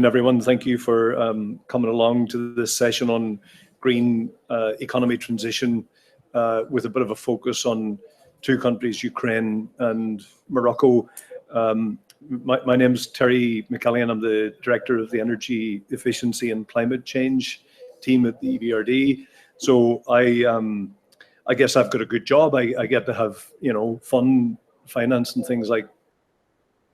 Everyone, thank you for coming along to this session on green economy transition with a bit of a focus on two countries, Ukraine and Morocco. My name's Terry McCallion. I'm the Director of the Energy Efficiency and Climate Change team at the EBRD. So I guess I've got a good job. I get to have, fun finance and things like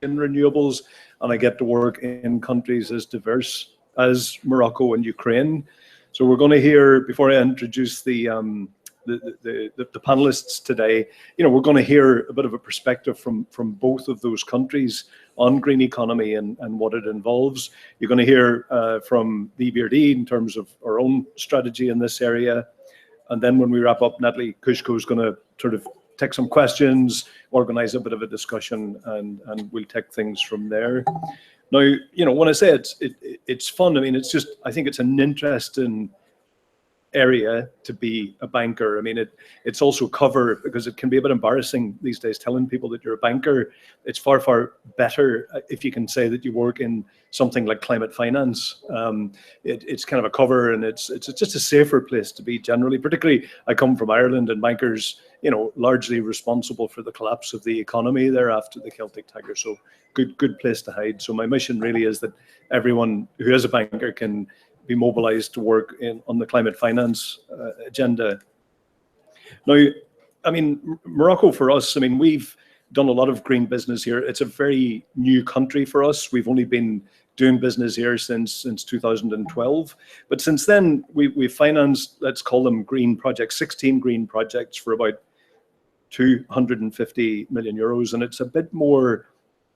in renewables, and I get to work in countries as diverse as Morocco and Ukraine. So we're going to hear, before I introduce the panelists today, we're going to hear a bit of a perspective from both of those countries on green economy and what it involves. You're going to hear from the EBRD in terms of our own strategy in this area. And then when we wrap up, Natalie Kushko is going to sort of take some questions, organize a bit of a discussion, and we'll take things from there. Now, when I say it's fun, I mean, I think it's an interesting area to be a banker. I mean, it's also cover, because it can be a bit embarrassing these days telling people that you're a banker. It's far, far better if you can say that you work in something like climate finance. It's kind of a cover, and it's just a safer place to be generally. Particularly, I come from Ireland, and bankers, largely responsible for the collapse of the economy there after the Celtic Tiger. So good place to hide. So my mission really is that everyone who is a banker can be mobilized to work on the climate finance agenda. Now, I mean, Morocco for us, I mean, we've done a lot of green business here. It's a very new country for us. We've only been doing business here since 2012. But since then, we've financed, let's call them green projects, 16 green projects for about 250 million euros. And it's a bit more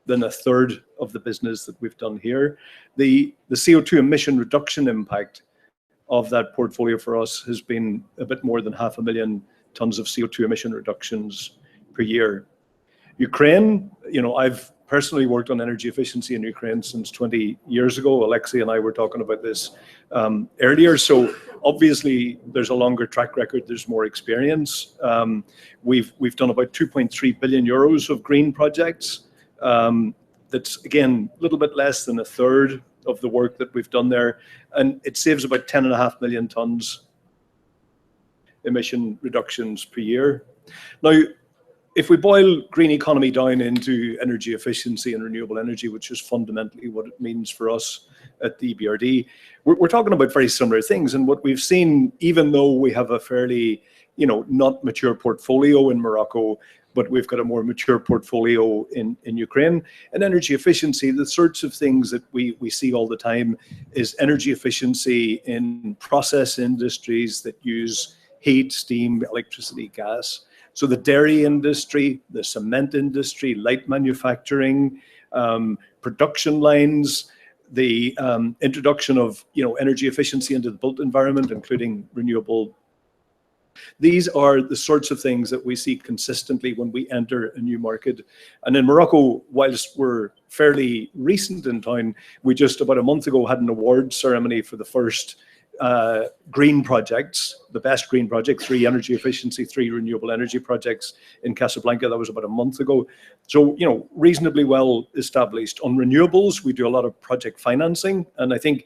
than a third of the business that we've done here. The CO2 emission reduction impact of that portfolio for us has been a bit more than 500,000 tons of CO2 emission reductions per year. Ukraine, I've personally worked on energy efficiency in Ukraine since 20 years ago. Alexei and I were talking about this earlier. So obviously there's a longer track record, there's more experience. We've done about 2.3 billion euros of green projects. That's, again, a little bit less than a third of the work that we've done there. And it saves about 10.5 million tons emission reductions per year. Now, if we boil green economy down into energy efficiency and renewable energy, which is fundamentally what it means for us at the EBRD, we're talking about very similar things. And what we've seen, even though we have a fairly, not mature portfolio in Morocco, but we've got a more mature portfolio in Ukraine. And energy efficiency, the sorts of things that we see all the time is energy efficiency in process industries that use heat, steam, electricity, gas. So the dairy industry, the cement industry, light manufacturing, production lines, the introduction of energy efficiency into the built environment, including renewable. These are the sorts of things that we see consistently when we enter a new market. And in Morocco, whilst we're fairly recent in town, we just about a month ago had an award ceremony for the first green projects, the best green project, 3 energy efficiency, 3 renewable energy projects in Casablanca. That was about a month ago. So, reasonably well established. On renewables, we do a lot of project financing. And I think,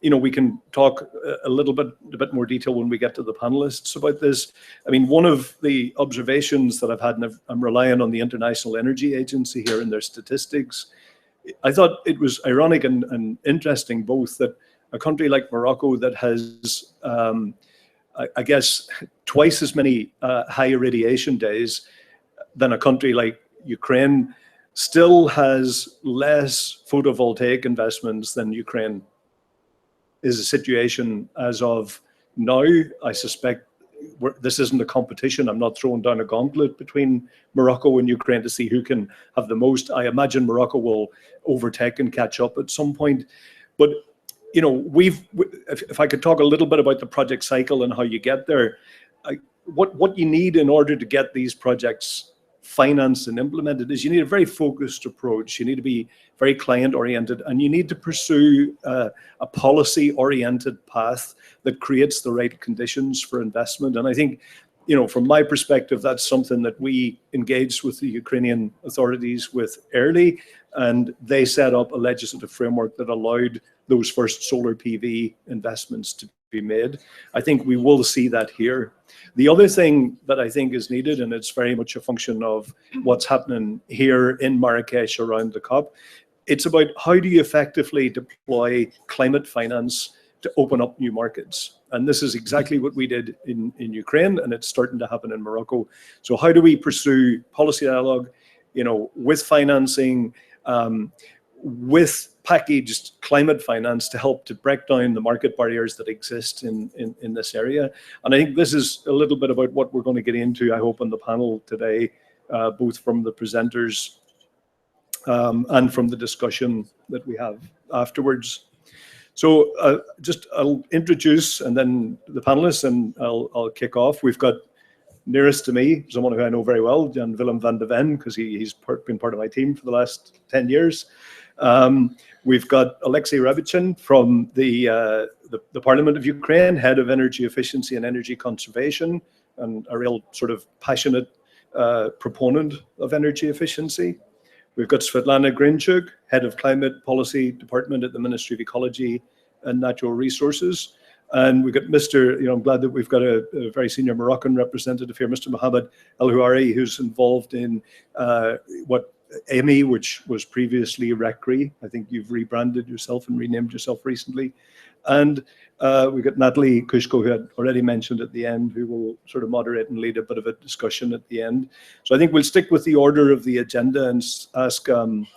we can talk a bit more detail when we get to the panelists about this. I mean, one of the observations that I've had, and I'm relying on the International Energy Agency here in their statistics, I thought it was ironic and interesting both that a country like Morocco that has, I guess, twice as many high irradiation days than a country like Ukraine still has less photovoltaic investments than Ukraine. Is a situation as of now. I suspect this isn't a competition. I'm not throwing down a gauntlet between Morocco and Ukraine to see who can have the most. I imagine Morocco will overtake and catch up at some point. But, if I could talk a little bit about the project cycle and how you get there, what you need in order to get these projects financed and implemented is you need a very focused approach. You need to be very client-oriented, and you need to pursue a policy-oriented path that creates the right conditions for investment. And I think, from my perspective, that's something that we engaged with the Ukrainian authorities with early, and they set up a legislative framework that allowed those first solar PV investments to be made. I think we will see that here. The other thing that I think is needed, and it's very much a function of what's happening here in Marrakesh around the COP, it's about how do you effectively deploy climate finance to open up new markets. And this is exactly what we did in Ukraine, and it's starting to happen in Morocco. So how do we pursue policy dialogue, with financing, with packaged climate finance to help to break down the market barriers that exist in this area? And I think this is a little bit about what we're going to get into, I hope, on the panel today, both from the presenters and from the discussion that we have afterwards. So I'll introduce and then the panelists, and I'll kick off. We've got nearest to me, someone who I know very well, Jan Willem van de Ven, because he's been part of my team for the last 10 years. We've got Alexei Rabichin from the Parliament of Ukraine, head of energy efficiency and energy conservation, and a real sort of passionate proponent of energy efficiency. We've got Svetlana Grinchuk, head of climate policy department at the Ministry of Ecology and Natural Resources. And we've got I'm glad that we've got a very senior Moroccan representative here, Mr. Mohamed El Houari, who's involved in AMI, which was previously RECRE. I think you've rebranded yourself and renamed yourself recently. And we've got Natalie Kushko, who I already mentioned at the end, who will sort of moderate and lead a bit of a discussion at the end. So I think we'll stick with the order of the agenda and ask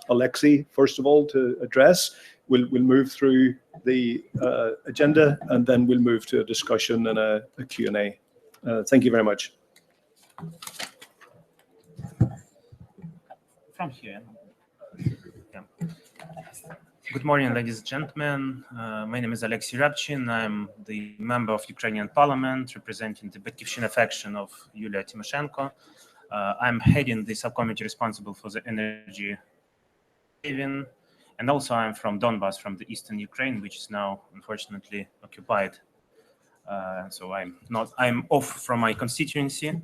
Alexei, first of all, to address. We'll move through the agenda, and then we'll move to a discussion and a Q&A. Thank you very much. From here. Yeah. Good morning, ladies and gentlemen. My name is Alexei Rabchin. I'm the member of Ukrainian Parliament representing the Batkivshina faction of Yulia Tymoshenko. I'm heading the subcommittee responsible for the energy saving, and also I'm from Donbas, from the eastern Ukraine, which is now unfortunately occupied. So I'm off from my constituency,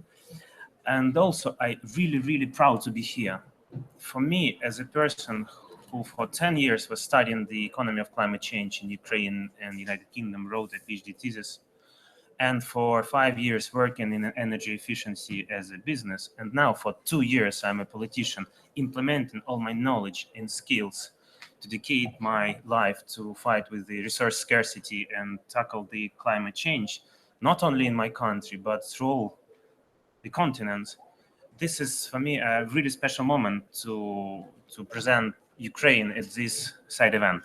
and also I'm really proud to be here. For me, as a person who for 10 years was studying the economy of climate change in Ukraine and United Kingdom, wrote a PhD thesis, and for 5 years working in energy efficiency as a business, and now for 2 years I'm a politician, implementing all my knowledge and skills to dedicate my life to fight with the resource scarcity and tackle the climate change, not only in my country, but through all the continent. This is, for me, a really special moment to present Ukraine at this side event.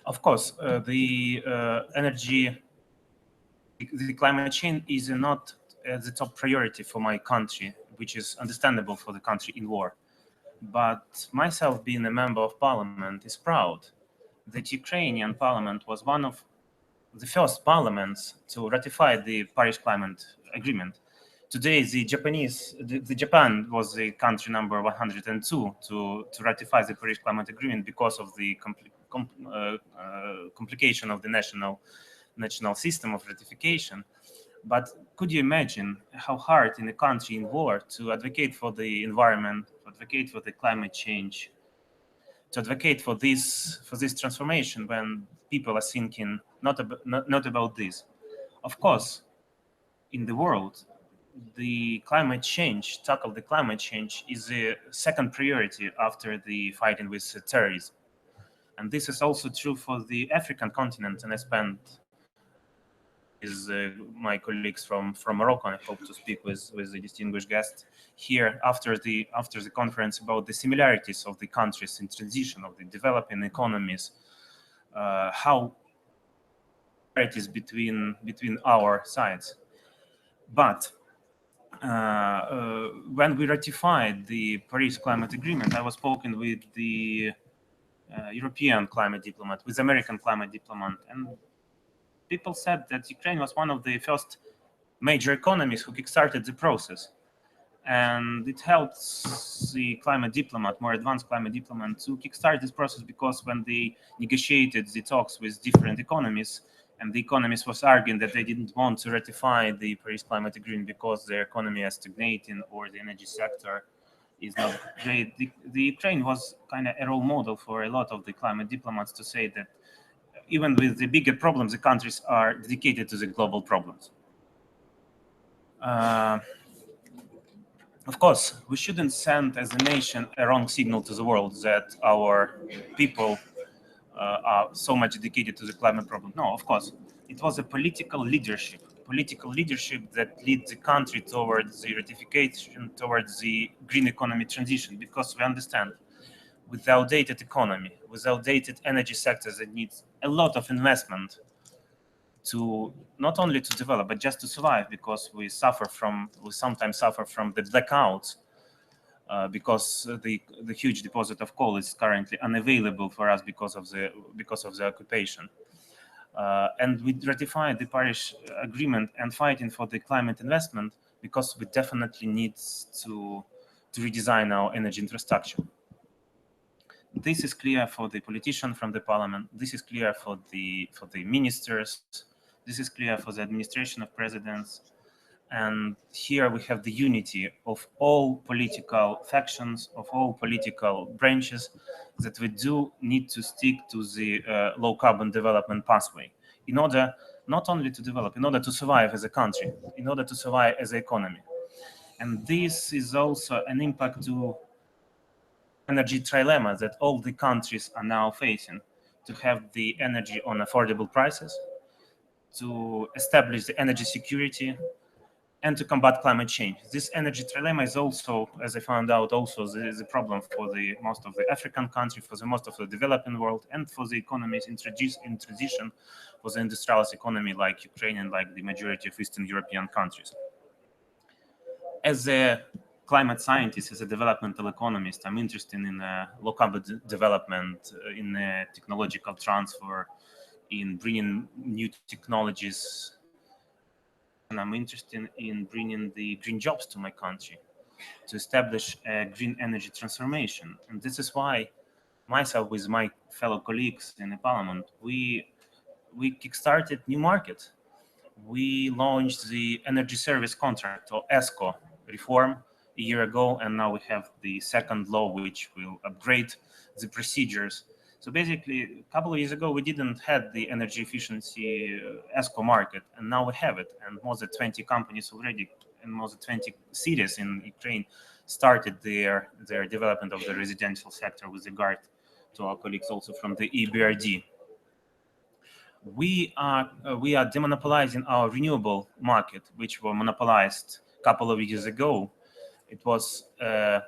Of course, the climate change is not the top priority for my country, which is understandable for the country in war. But myself, being a member of parliament, is proud that Ukrainian parliament was one of the first parliaments to ratify the Paris Climate Agreement. Today, Japan was the country number 102 to ratify the Paris Climate Agreement because of the complication of the national system of ratification. But could you imagine how hard in a country in war to advocate for the environment, to advocate for the climate change, to advocate for this transformation when people are thinking not about this? Of course, in the world, the climate change, tackle the climate change, is the second priority after the fighting with terrorism. And this is also true for the African continent, and I spent my colleagues from Morocco, and I hope to speak with the distinguished guests here after the conference about the similarities of the countries in transition, of the developing economies, how similarities between our sides. But when we ratified the Paris Climate Agreement, I was speaking with the European climate diplomat, with American climate diplomat, and people said that Ukraine was one of the first major economies who kickstarted the process. And it helps the climate diplomat, more advanced climate diplomat, to kickstart this process, because when they negotiated the talks with different economies, and the economists was arguing that they didn't want to ratify the Paris Climate Agreement because their economy is stagnating or the energy sector is not great. The Ukraine was kind of a role model for a lot of the climate diplomats to say that even with the bigger problems, the countries are dedicated to the global problems. Of course, we shouldn't send as a nation a wrong signal to the world that our people are so much dedicated to the climate problem. No, of course, it was a political leadership that leads the country towards the ratification, towards the green economy transition, because we understand with the outdated economy, with outdated energy sectors that needs a lot of investment to not only to develop, but just to survive, because we sometimes suffer from the blackouts because the huge deposit of coal is currently unavailable for us because of the occupation. And we ratified the Paris Agreement and fighting for the climate investment because we definitely need to redesign our energy infrastructure. This is clear for the politicians from the parliament. This is clear for the ministers. This is clear for the administration of presidents. And here we have the unity of all political factions, of all political branches, that we do need to stick to the low carbon development pathway in order not only to develop, in order to survive as a country, in order to survive as an economy. And this is also an impact to energy trilemma that all the countries are now facing, to have the energy on affordable prices, to establish the energy security, and to combat climate change. This energy trilemma is also, as I found out, also the problem for the most of the African countries, for the most of the developing world, and for the economies in transition, for the industrialized economy like Ukraine and like the majority of Eastern European countries. As a climate scientist, as a developmental economist, I'm interested in low carbon development, in technological transfer, in bringing new technologies. And I'm interested in bringing the green jobs to my country, to establish a green energy transformation. And this is why myself, with my fellow colleagues in the parliament, we kickstarted new market. We launched the energy service contract, or ESCO, reform a year ago, and now we have the second law which will upgrade the procedures. So basically, a couple of years ago, we didn't have the energy efficiency ESCO market, and now we have it. And more than 20 companies already, and more than 20 cities in Ukraine started their development of the residential sector with regard to our colleagues also from the EBRD. We are demonopolizing our renewable market, which were monopolized a couple of years ago. It was a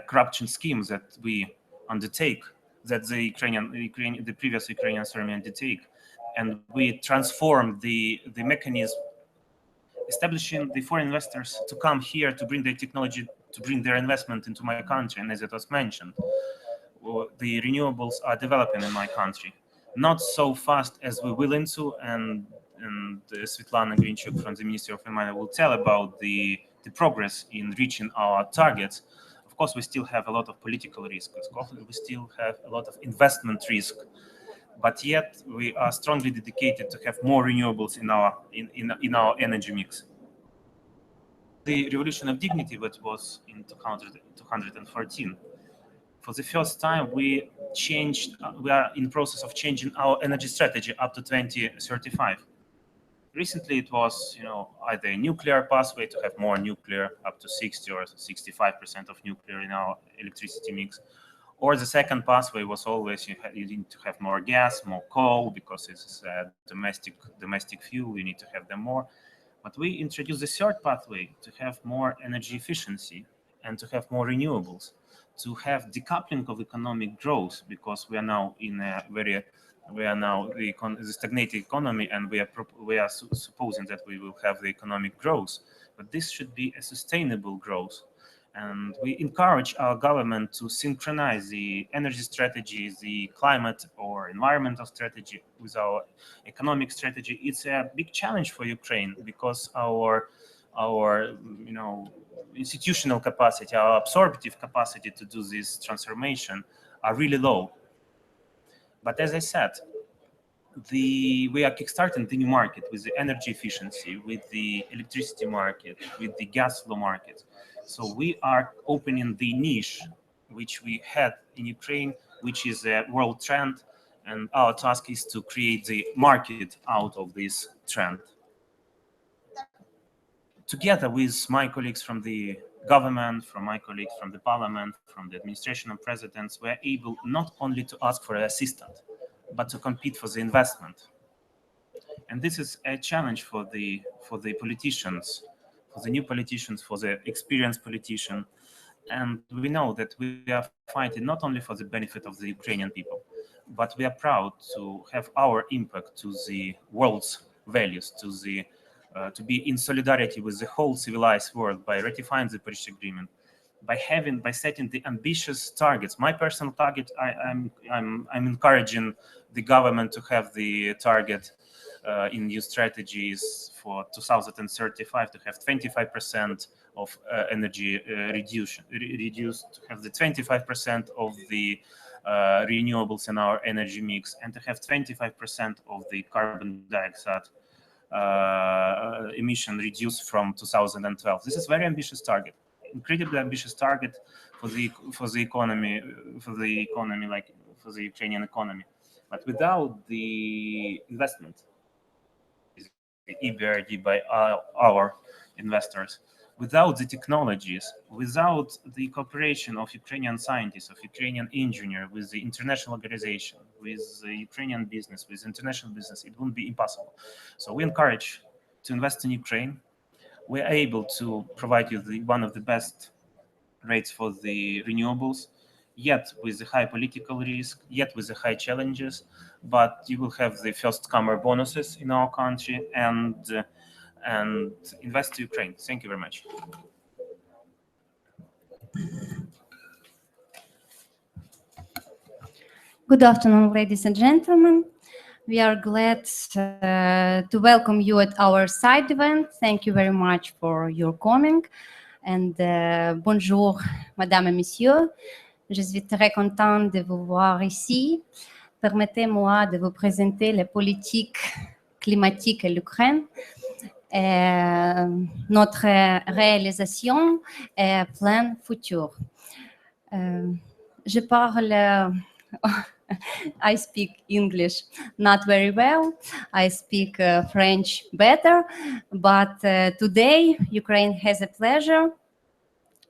corruption scheme that we undertake, that the previous Ukrainian army undertake, and we transformed the mechanism, establishing the foreign investors to come here to bring their technology, to bring their investment into my country. And as it was mentioned, the renewables are developing in my country, not so fast as we're willing to, and Svetlana Grinchuk from the Ministry of Environment will tell about the progress in reaching our targets. Of course, we still have a lot of political risk. We still have a lot of investment risk, but yet we are strongly dedicated to have more renewables in our energy mix. The revolution of dignity, that was in 214. For the first time, we are in the process of changing our energy strategy up to 2035. Recently, it was, either a nuclear pathway to have more nuclear, up to 60 or 65% of nuclear in our electricity mix, or the second pathway was always you need to have more gas, more coal, because it's a domestic fuel. You need to have them more. But we introduced the third pathway to have more energy efficiency and to have more renewables, to have decoupling of economic growth, because we are now in a the stagnated economy, and we are supposing that we will have the economic growth, but this should be a sustainable growth. And we encourage our government to synchronize the energy strategy, the climate or environmental strategy with our economic strategy. It's a big challenge for Ukraine because our institutional capacity, our absorptive capacity to do this transformation are really low. But as I said, we are kickstarting the new market with the energy efficiency, with the electricity market, with the gas flow market. So we are opening the niche which we had in Ukraine, which is a world trend, and our task is to create the market out of this trend. Together with my colleagues from the government, from my colleagues from the parliament, from the administration and presidents, we're able not only to ask for an assistant, but to compete for the investment. And this is a challenge for the politicians, for the new politicians, for the experienced politician. And we know that we are fighting not only for the benefit of the Ukrainian people, but we are proud to have our impact to the world's values, to be in solidarity with the whole civilized world by ratifying the Paris Agreement, by setting the ambitious targets. My personal target, I'm encouraging the government to have the target in new strategies for 2035 to have 25% of energy reduced, to have the 25% of the renewables in our energy mix, and to have 25% of the carbon dioxide emission reduced from 2012. This is a very ambitious target, incredibly ambitious target for the economy, for the Ukrainian economy. But without the investment, the EBRD by our investors, without the technologies, without the cooperation of Ukrainian scientists, of Ukrainian engineers, with the international organization, with the Ukrainian business, with international business, it wouldn't be impossible. So we encourage to invest in Ukraine. We're able to provide you one of the best rates for the renewables, yet with the high political risk, yet with the high challenges, but you will have the first-comer bonuses in our country and invest to Ukraine. Thank you very much. Good afternoon, ladies and gentlemen. We are glad to welcome you at our side event. Thank you very much for your coming. And bonjour, Madame et Messieurs. Je suis très contente de vous voir ici. Permettez-moi de vous présenter les politiques climatiques à l'Ukraine. Notre réalisation et plan futur. Je parle... I speak English not very well. I speak French better. But today, Ukraine has a pleasure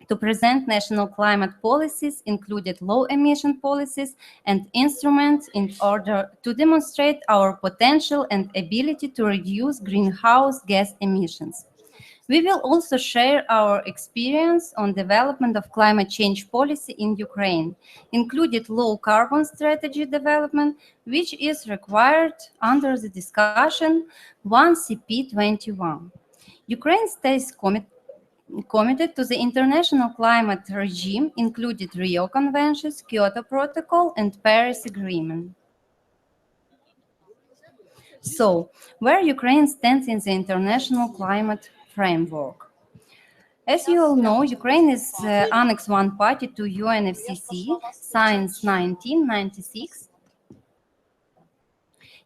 to present national climate policies, including low emission policies and instruments in order to demonstrate our potential and ability to reduce greenhouse gas emissions. We will also share our experience on development of climate change policy in Ukraine, including low carbon strategy development, which is required under the discussion 1CP21. Ukraine stays committed to the international climate regime, including Rio Conventions, Kyoto Protocol, and Paris Agreement. So, where Ukraine stands in the international climate framework. As you all know, Ukraine is Annex 1 party to UNFCCC since 1996.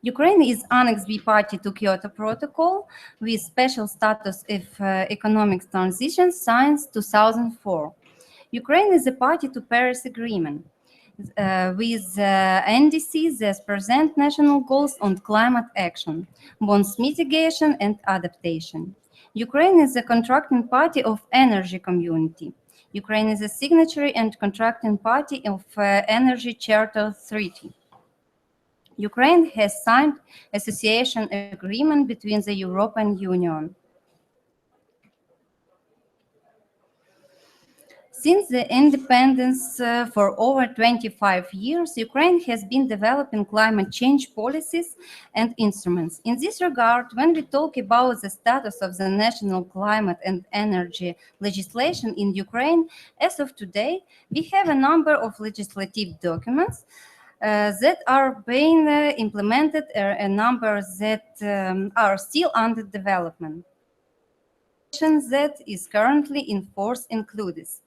Ukraine is Annex B party to Kyoto Protocol with special status of economic transition since 2004. Ukraine is a party to Paris Agreement with NDCs that present national goals on climate action, bonds mitigation and adaptation. Ukraine is a contracting party of Energy Community. Ukraine is a signatory and contracting party of Energy Charter Treaty. Ukraine has signed association agreement between the European Union. Since the independence for over 25 years, Ukraine has been developing climate change policies and instruments. In this regard, when we talk about the status of the national climate and energy legislation in Ukraine, as of today, we have a number of legislative documents that are being implemented, a number that are still under development. That is currently in force includes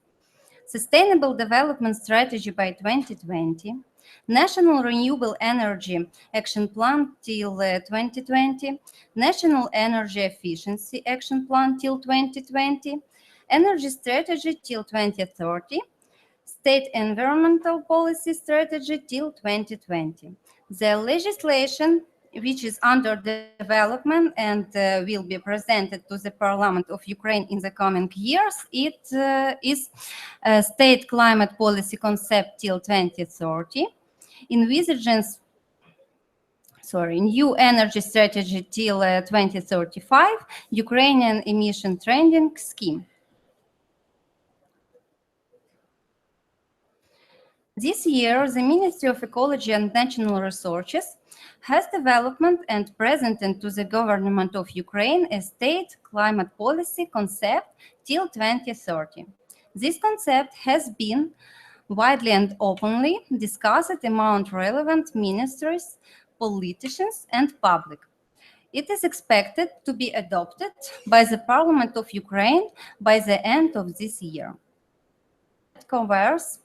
Sustainable Development Strategy by 2020, National Renewable Energy Action Plan till 2020, National Energy Efficiency Action Plan till 2020, Energy Strategy till 2030, State Environmental Policy Strategy till 2020. The legislation, which is under development and will be presented to the Parliament of Ukraine in the coming years, it is State Climate Policy Concept till 2030, envisages new energy strategy till 2035, Ukrainian emission trading scheme. This year, the Ministry of Ecology and National Resources has developed and presented to the government of Ukraine a state climate policy concept till 2030. This concept has been widely and openly discussed among relevant ministries, politicians, and public. It is expected to be adopted by the Parliament of Ukraine by the end of this year. It covers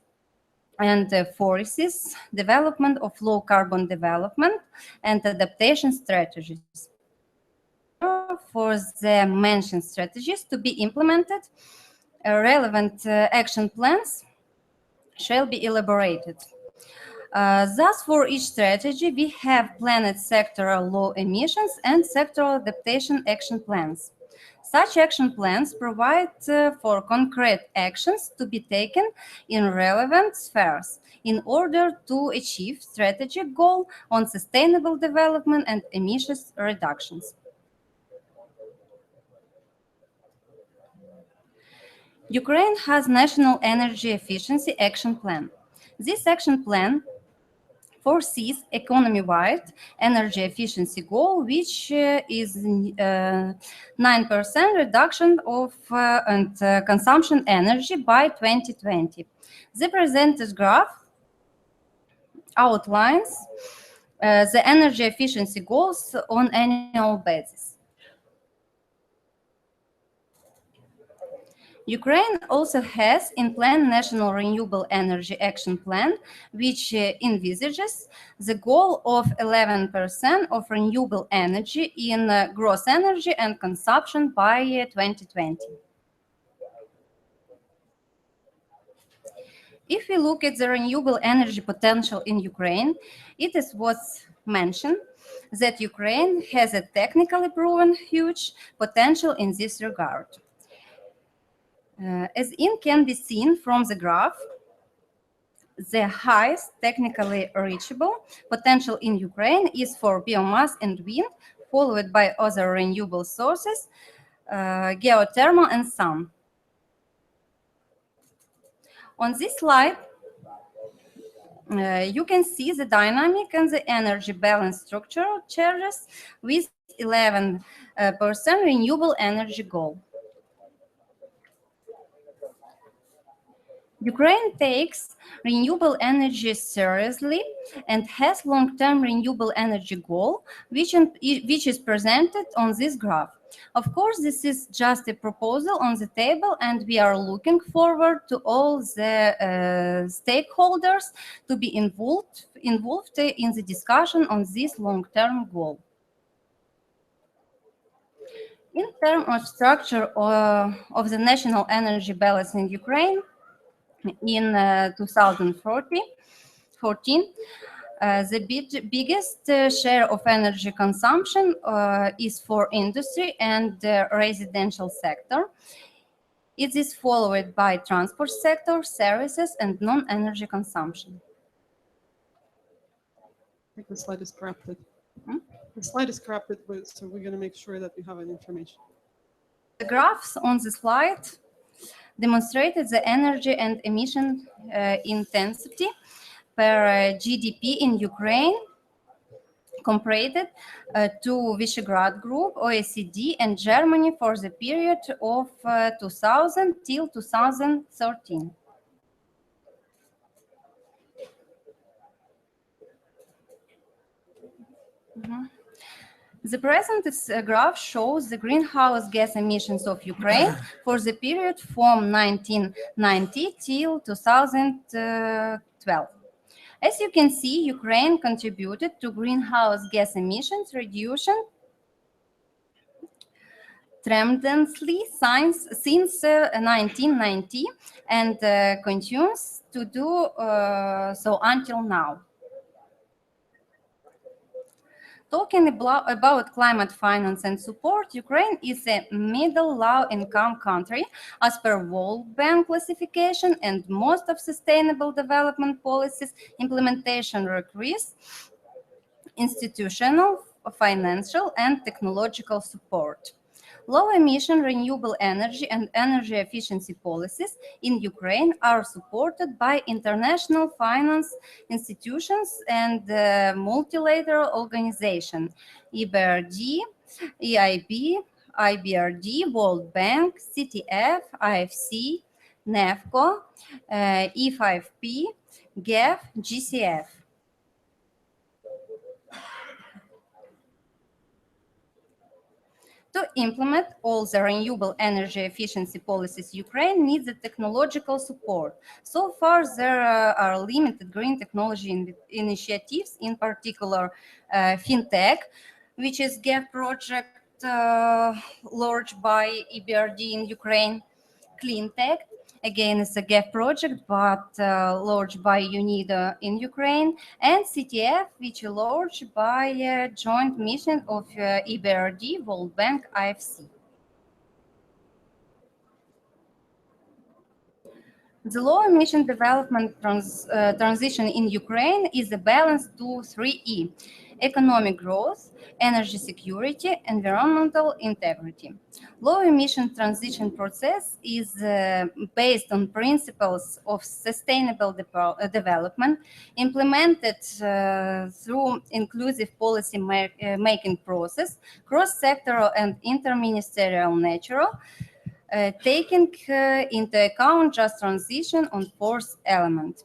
and foresees development of low carbon development and adaptation strategies. For the mentioned strategies to be implemented, relevant action plans shall be elaborated. Thus, for each strategy, we have planned sectoral low emissions and sectoral adaptation action plans. Such action plans provide for concrete actions to be taken in relevant spheres in order to achieve strategic goal on sustainable development and emissions reductions. Ukraine has National Energy Efficiency Action Plan. This action plan foresees economy-wide energy efficiency goal, which is 9% reduction of consumption energy by 2020. The presented graph outlines the energy efficiency goals on annual basis. Ukraine also has in plan National Renewable Energy Action Plan, which envisages the goal of 11% of renewable energy in gross energy and consumption by 2020. If we look at the renewable energy potential in Ukraine, it is what's mentioned that Ukraine has a technically proven huge potential in this regard. As can be seen from the graph, the highest technically reachable potential in Ukraine is for biomass and wind, followed by other renewable sources, geothermal and sun. On this slide, you can see the dynamic and the energy balance structural charges with 11% renewable energy goal. Ukraine takes renewable energy seriously and has long-term renewable energy goal, which is presented on this graph. Of course, this is just a proposal on the table, and we are looking forward to all the stakeholders to be involved in the discussion on this long-term goal. In terms of structure of the national energy balance in Ukraine, in 2014, the biggest share of energy consumption is for industry and residential sector. It is followed by transport sector, services, and non-energy consumption. I think the slide is corrupted. The slide is corrupted, so we're going to make sure that we have an information. The graphs on the slide demonstrated the energy and emission intensity per GDP in Ukraine compared to Visegrad Group, OECD, and Germany for the period of 2000 till 2013. The present graph shows the greenhouse gas emissions of Ukraine for the period from 1990 till 2012. As you can see, Ukraine contributed to greenhouse gas emissions reduction tremendously since 1990 and continues to do so until now. Talking about climate finance and support, Ukraine is a middle low-income country as per World Bank classification, and most of sustainable development policies implementation requires institutional, financial, and technological support. Low-emission renewable energy and energy efficiency policies in Ukraine are supported by international finance institutions and multilateral organizations, EBRD, EIB, EBRD, World Bank, CTF, IFC, NEFCO, E5P, GEF, GCF. To implement all the renewable energy efficiency policies, Ukraine needs the technological support. So far, there are limited green technology initiatives, in particular Fintech, which is GEF project launched by EBRD in Ukraine, Cleantech. Again, it's a GEF project, but launched by UNIDO in Ukraine, and CTF, which is launched by a joint mission of EBRD, World Bank, IFC. The low-emission development transition in Ukraine is a balance to 3E: economic growth, energy security, environmental integrity. Low-emission transition process is based on principles of sustainable development implemented through inclusive policy making process, cross-sectoral and inter-ministerial nature, taking into account just transition on fourth element.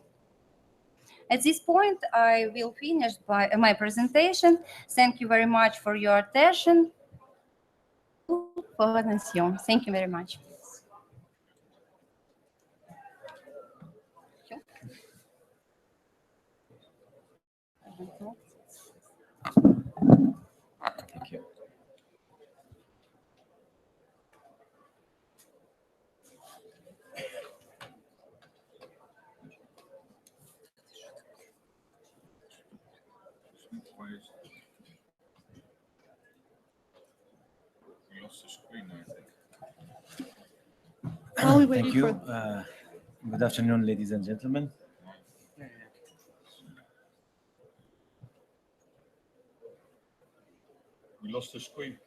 At this point, I will finish my presentation. Thank you very much for your attention. Thank you very much. Thank you. We lost the screen, I think. While we wait Thank you. for Good afternoon, ladies and gentlemen. We lost the screen.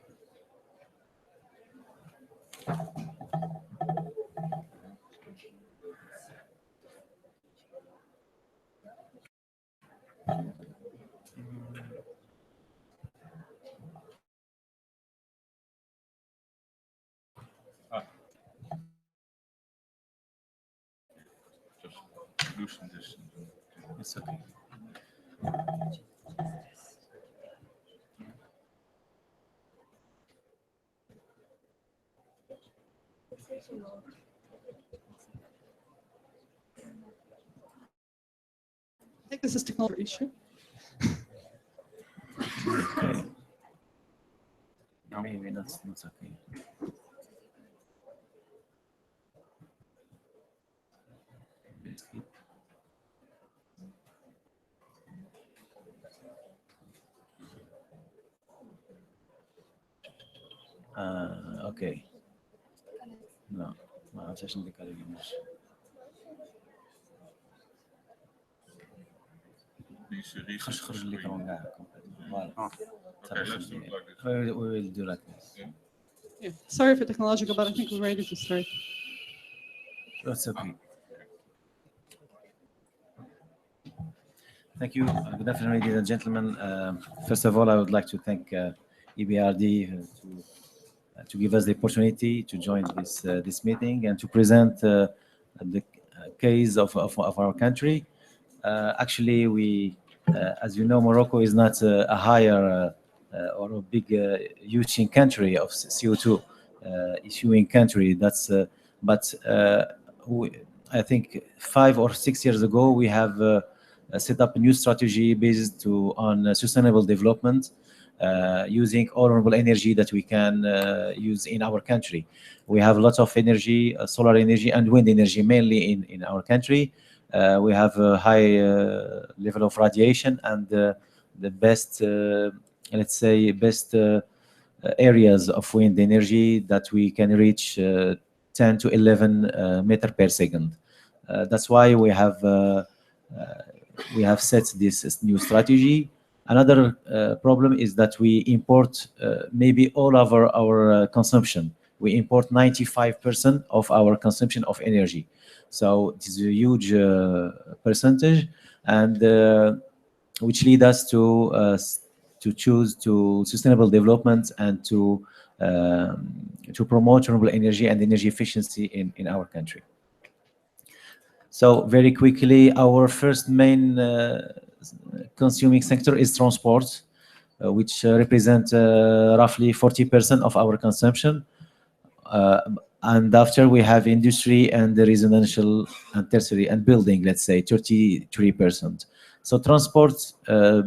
Just loosen this. It's okay. I think this is technology issue. Okay. Maybe that's okay. اوكي لا ما اعرفش عشان دي كلمه مش خرج l'écran là voilà. Okay, let's do it like this. We will do like this. Yeah. Sorry for technological, but I think we're ready to start. That's okay. Thank you. Good afternoon, ladies and gentlemen. First of all, I would like to thank EBRD to give us the opportunity to join this meeting and to present the case of our country. Actually, we, as you know, Morocco is not a higher or a big using country of CO2 issuing country. That's but I think 5 or 6 years ago we have set up a new strategy based on sustainable development, using all renewable energy that we can use in our country. We have lots of energy, solar energy and wind energy, mainly in our country. We have a high level of radiation and the best, let's say, best areas of wind energy that we can reach 10 to 11 meter per second. That's why we have set this new strategy. Another problem is that we import maybe all of our consumption. We import 95% of our consumption of energy. So it is a huge percentage, and which lead us to choose to sustainable development and to promote renewable energy and energy efficiency in our country. So very quickly, our first main consuming sector is transport, which represent roughly 40% of our consumption. And after we have industry and the residential and tertiary and building, let's say 33%. So transport,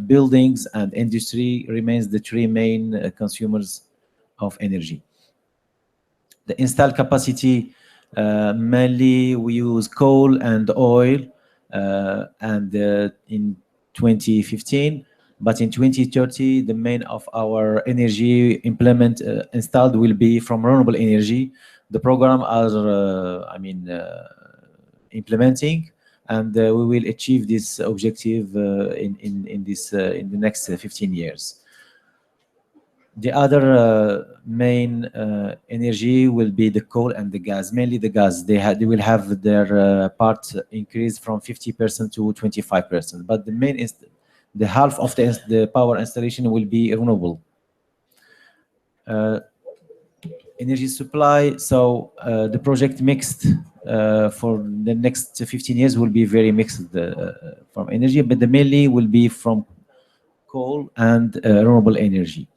buildings and industry remains the three main consumers of energy. The installed capacity, mainly we use coal and oil and in 2015, but in 2030 the main of our energy installed will be from renewable energy. The program are implementing, and we will achieve this objective in the next 15 years. The other main energy will be the coal and the gas, mainly the gas. They will have their part increased from 50% to 25%, but the half of the power installation will be renewable. Energy supply, so the project mixed for the next 15 years will be very mixed from energy, but the mainly will be from coal and renewable energy.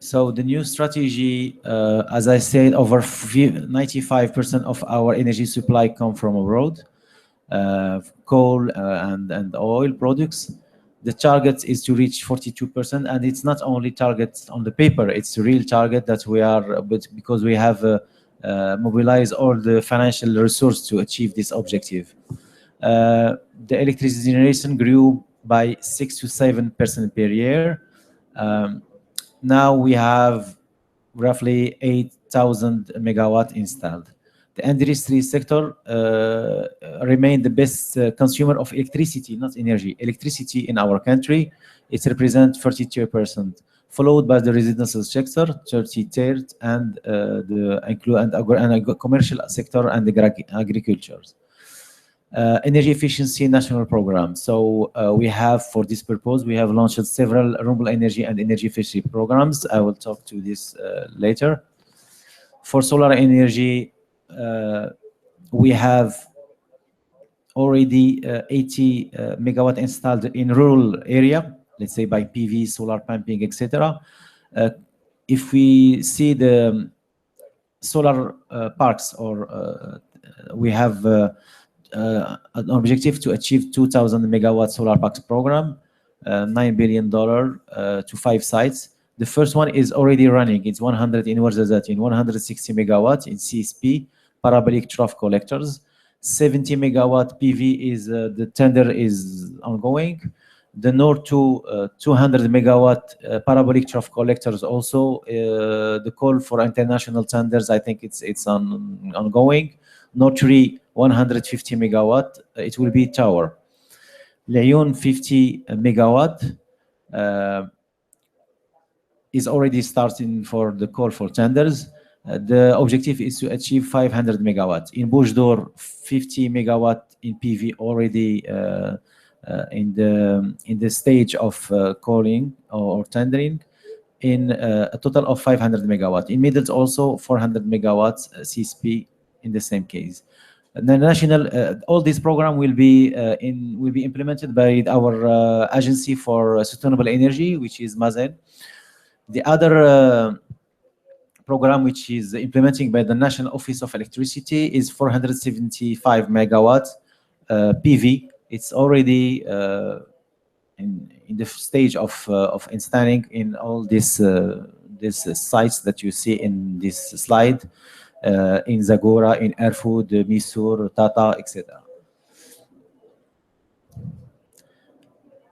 So the new strategy, as I said, over 95% of our energy supply come from abroad, coal and oil products. The target is to reach 42%, and it's not only target on the paper, it's a real target that we are, but because we have mobilized all the financial resources to achieve this objective. The electricity generation grew by 6 to 7% per year. Now we have roughly 8,000 megawatt installed. The industry sector remained the best consumer of electricity, not energy. Electricity in our country, it represents 42%, followed by the residential sector, 33rd, and the commercial sector and the agriculture. Energy efficiency national program. So we have, for this purpose, we have launched several renewable energy and energy efficiency programs. I will talk to this later. For solar energy, we have already 80 megawatt installed in rural area, let's say by PV, solar pumping, etc. If we see the solar parks, or we have an objective to achieve 2,000 megawatt solar parks program, $9 billion to 5 sites. The first one is already running. It's 100 in Ouarzazate, in 160 megawatt in CSP, parabolic trough collectors. 70 megawatt PV is the tender is ongoing. The North 2 200 megawatt parabolic trough collectors also. The call for international tenders, I think it's ongoing. North 3 150 megawatt. It will be tower. Laayoune 50 megawatt. Is already starting for the call for tenders. The objective is to achieve 500 megawatts. In Bouche d'Or, 50 megawatt in PV already in the stage of calling or tendering, in a total of 500 megawatt. In Middles also 400 megawatts CSP in the same case. The national, all this program will be implemented by our agency for sustainable energy, which is Mazen. The other program, which is implementing by the National Office of Electricity, is 475 megawatts PV. It's already in the stage of installing in all these sites that you see in this slide, in Zagora, in Erfoud, Missour, Tata, etc.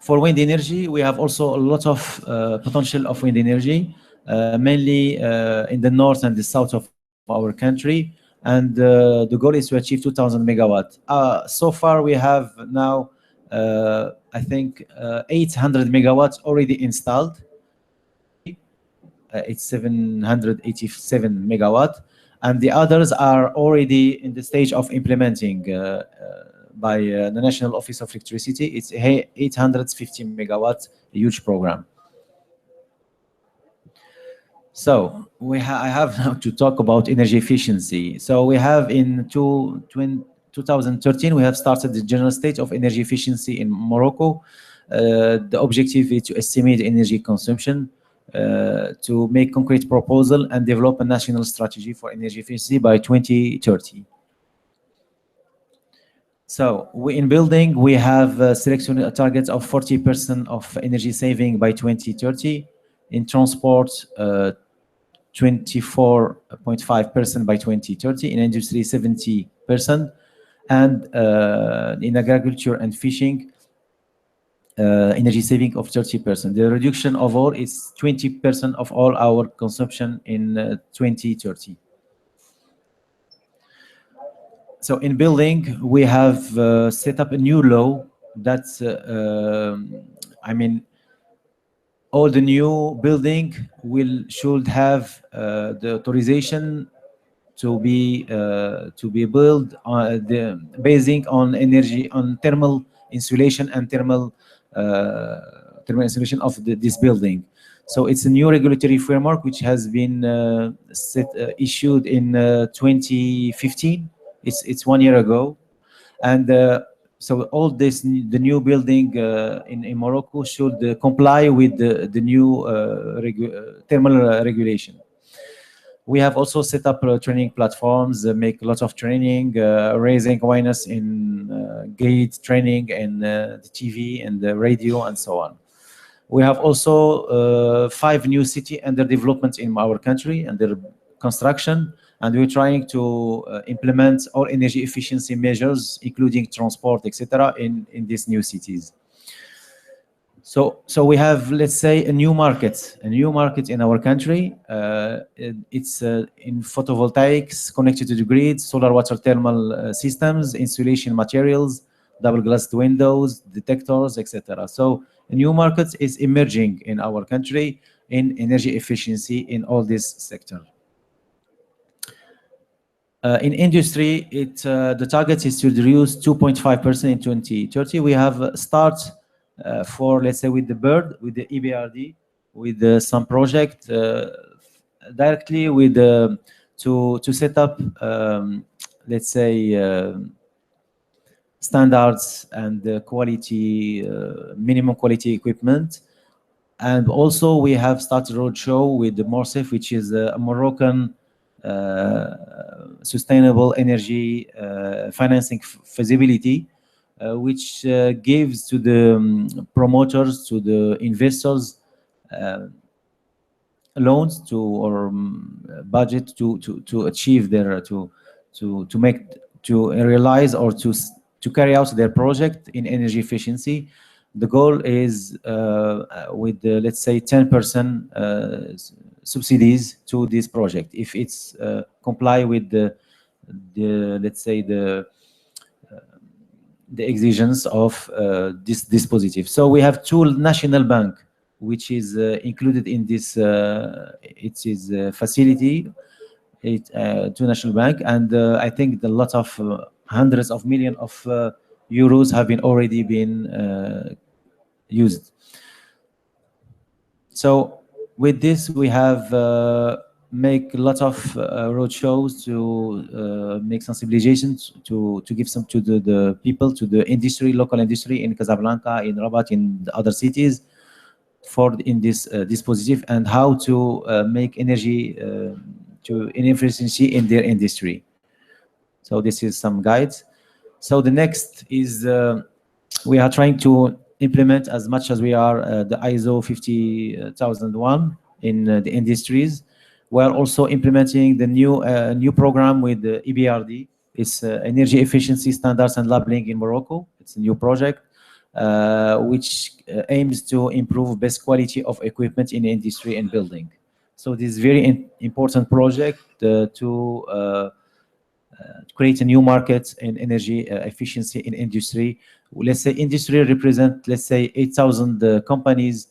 For wind energy, we have also a lot of potential of wind energy, mainly in the north and the south of our country. And the goal is to achieve 2,000 megawatts. So far, we have now, I think, 800 megawatts already installed. It's 787 megawatt, and the others are already in the stage of implementing by the National Office of Electricity. It's 850 megawatts, a huge program. So I have now to talk about energy efficiency. So we have in 2013, we have started the general stage of energy efficiency in Morocco. The objective is to estimate energy consumption, to make concrete proposal and develop a national strategy for energy efficiency by 2030. So in building, we have selected a target of 40% of energy saving by 2030. In transport, 24.5% by 2030. In industry, 70%. And in agriculture and fishing, energy saving of 30%. The reduction of all is 20% of all our consumption in 2030. So in building, we have set up a new law that, I mean, all the new building should have the authorization to be built basing on energy, on thermal insulation and thermal insulation of this building. So it's a new regulatory framework which has been issued in 2015. It's 1 year ago, and so all this, the new building in Morocco should comply with the new thermal regulation. We have also set up training platforms, make lots of training, raising awareness in gate training and the TV and the radio and so on. We have also 5 new cities under development in our country, under construction, and we're trying to implement all energy efficiency measures, including transport, etc., in these new cities. So we have, let's say, a new market in our country. It's in photovoltaics connected to the grid, solar water thermal systems, insulation materials, double glassed windows, detectors, etc. So a new market is emerging in our country in energy efficiency in all this sector. In industry, the target is to reduce 2.5% in 2030. We have start for, let's say, with the EBRD, with some project directly with to set up, let's say, standards and quality, minimum quality equipment. And also we have started a roadshow with the MORSEF, which is a Moroccan sustainable energy financing feasibility, which gives to the promoters, to the investors, loans or budget to achieve their to realize or to carry out their project in energy efficiency. The goal is with the, let's say, 10% subsidies to this project if it's comply with the let's say the exigence of this dispositive. So we have 2 national bank which is included in this it is facility, 2 national bank, and I think a lot of hundreds of millions of euros have already been used. So with this, we have make a lot of roadshows to make sensibilizations to give some to the people, to the industry, local industry in Casablanca, in Rabat, in the other cities, in this dispositive, and how to make energy to efficiency in their industry. So this is some guides. So the next is we are trying to implement as much as we are the ISO 50001 in the industries. We are also implementing the new program with the EBRD. It's Energy Efficiency Standards and Labeling in Morocco. It's a new project which aims to improve best quality of equipment in industry and building. So this is very important project to create a new market in energy efficiency in industry. Let's say industry represent, let's say 8,000 companies,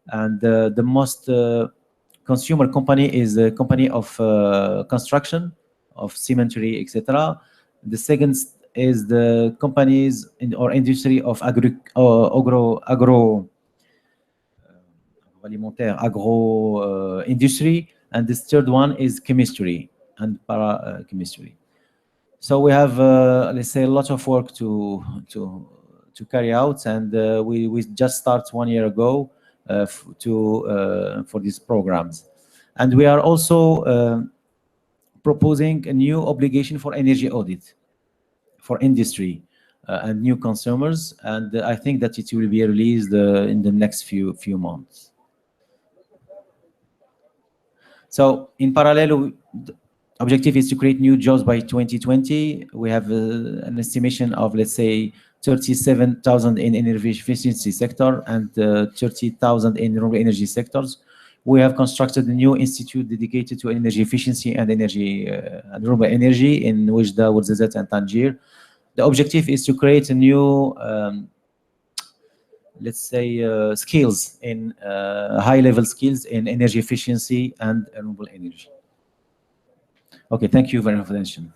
and the most consumer company is a company of construction, of cemetery, etc. The second is the companies in or industry of agro industry, and this third one is chemistry and para chemistry. So we have, let's say, a lot of work to carry out, and we just start 1 year ago for these programs, and we are also proposing a new obligation for energy audit for industry and new consumers, and I think that it will be released in the next few months. So in parallel, the objective is to create new jobs by 2020. We have an estimation of, let's say, 37,000 in energy efficiency sector and 30,000 in renewable energy sectors. We have constructed a new institute dedicated to energy efficiency and renewable energy in Oujda, Ouarzazate, and Tangier. The objective is to create a new let's say, skills in high-level skills in energy efficiency and renewable energy. Okay, thank you very much for the attention.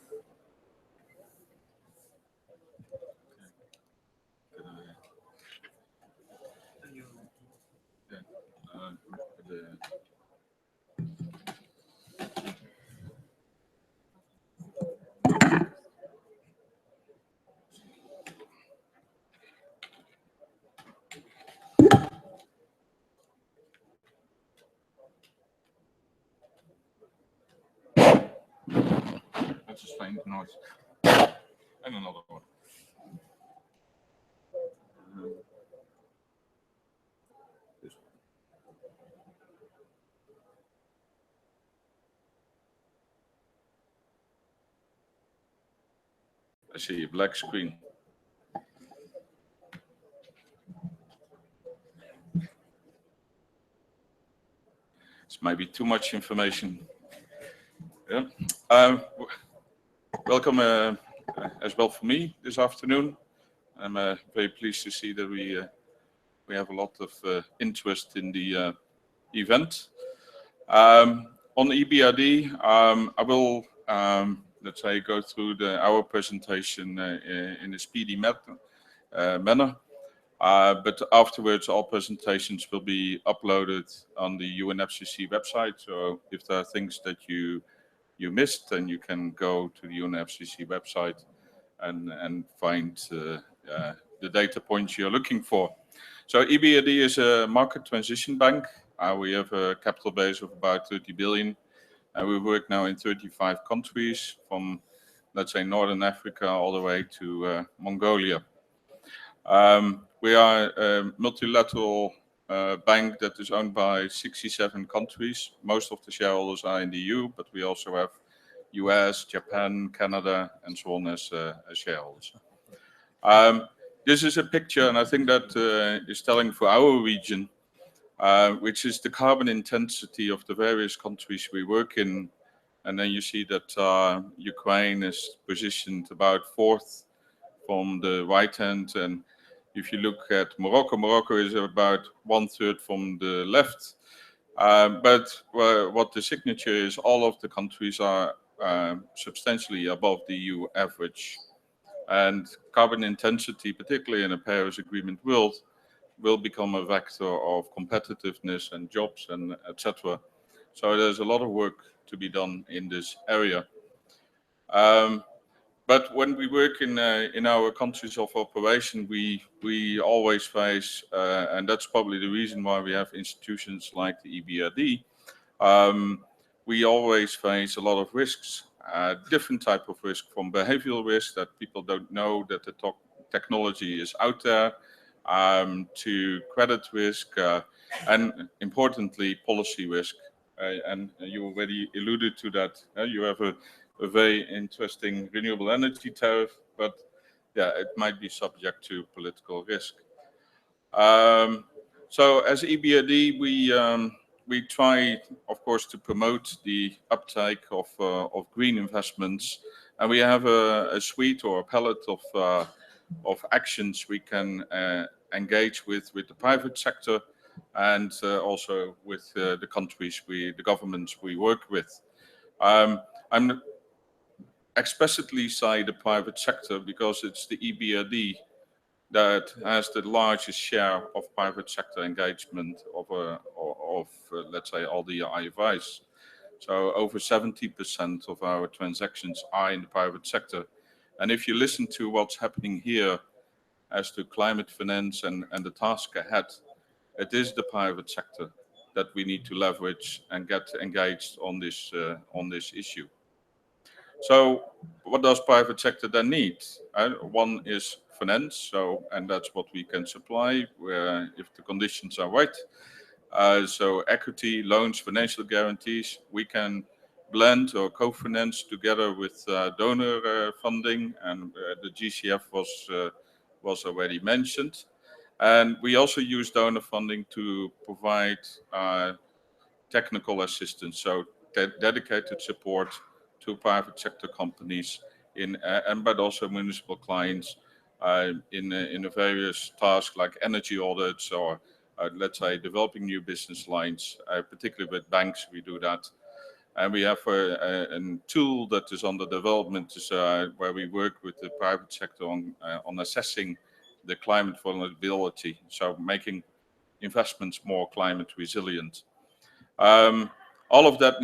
That's a strange noise. And another one. I see a black screen. This might be too much information. Yeah. Welcome as well for me this afternoon. I'm very pleased to see that we have a lot of interest in the event. On EBRD, I will let's say go through our presentation in a speedy manner. But afterwards, all presentations will be uploaded on the UNFCCC website. So if there are things that you missed, then you can go to the UNFCCC website and find the data points you're looking for. So EBRD is a market transition bank. We have a capital base of about 30 billion. We work now in 35 countries, from, let's say, Northern Africa all the way to Mongolia. We are a multilateral bank that is owned by 67 countries. Most of the shareholders are in the EU, but we also have US, Japan, Canada, and so on as shareholders. This is a picture, and I think that is telling for our region, which is the carbon intensity of the various countries we work in. And then you see that Ukraine is positioned about fourth from the right hand. And if you look at Morocco, Morocco is about 1/3 from the left. But what the signature is, all of the countries are substantially above the EU average. And carbon intensity, particularly in a Paris Agreement world, will become a vector of competitiveness and jobs and etc. So there's a lot of work to be done in this area. But when we work in our countries of operation, we always face, and that's probably the reason why we have institutions like the EBRD, we always face a lot of risks, different type of risk, from behavioral risk that people don't know that the technology is out there, to credit risk, and importantly, policy risk. And you already alluded to that. You have a very interesting renewable energy tariff, but yeah, it might be subject to political risk. So as EBRD, we try, of course, to promote the uptake of green investments, and we have a suite or a palette of actions we can engage with the private sector, and also with the countries, the governments we work with. I'm explicitly say the private sector because it's the EBRD that has the largest share of private sector engagement of let's say, all the IFIs. So over 70% of our transactions are in the private sector. And if you listen to what's happening here as to climate finance and the task ahead, it is the private sector that we need to leverage and get engaged on this issue. So what does private sector then need? One is finance, and that's what we can supply if the conditions are right. So equity, loans, financial guarantees, we can blend or co-finance together with donor funding, and the GCF was already mentioned. And we also use donor funding to provide technical assistance, so dedicated support to private sector companies but also municipal clients in the various tasks like energy audits or let's say developing new business lines, particularly with banks. We do that, and we have a tool that is under development where we work with the private sector on assessing the climate vulnerability, so making investments more climate resilient. All of that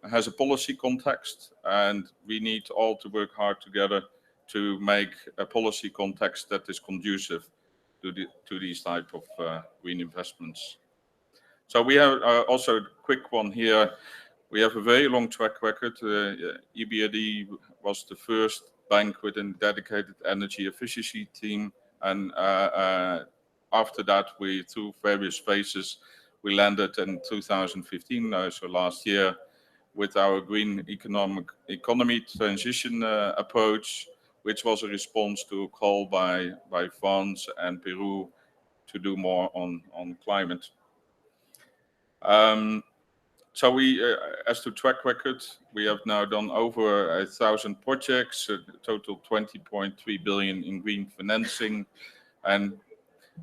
has a policy context, and we need all to work hard together to make a policy context that is conducive to these type of green investments. So we have also a quick one here. We have a very long track record. EBRD was the first bank with a dedicated energy efficiency team, and after that, through various phases, we landed in 2015, so last year, with our green economy transition approach, which was a response to a call by France and Peru to do more on climate. So we, as to track record, we have now done over 1,000 projects, a total 20.3 billion in green financing, and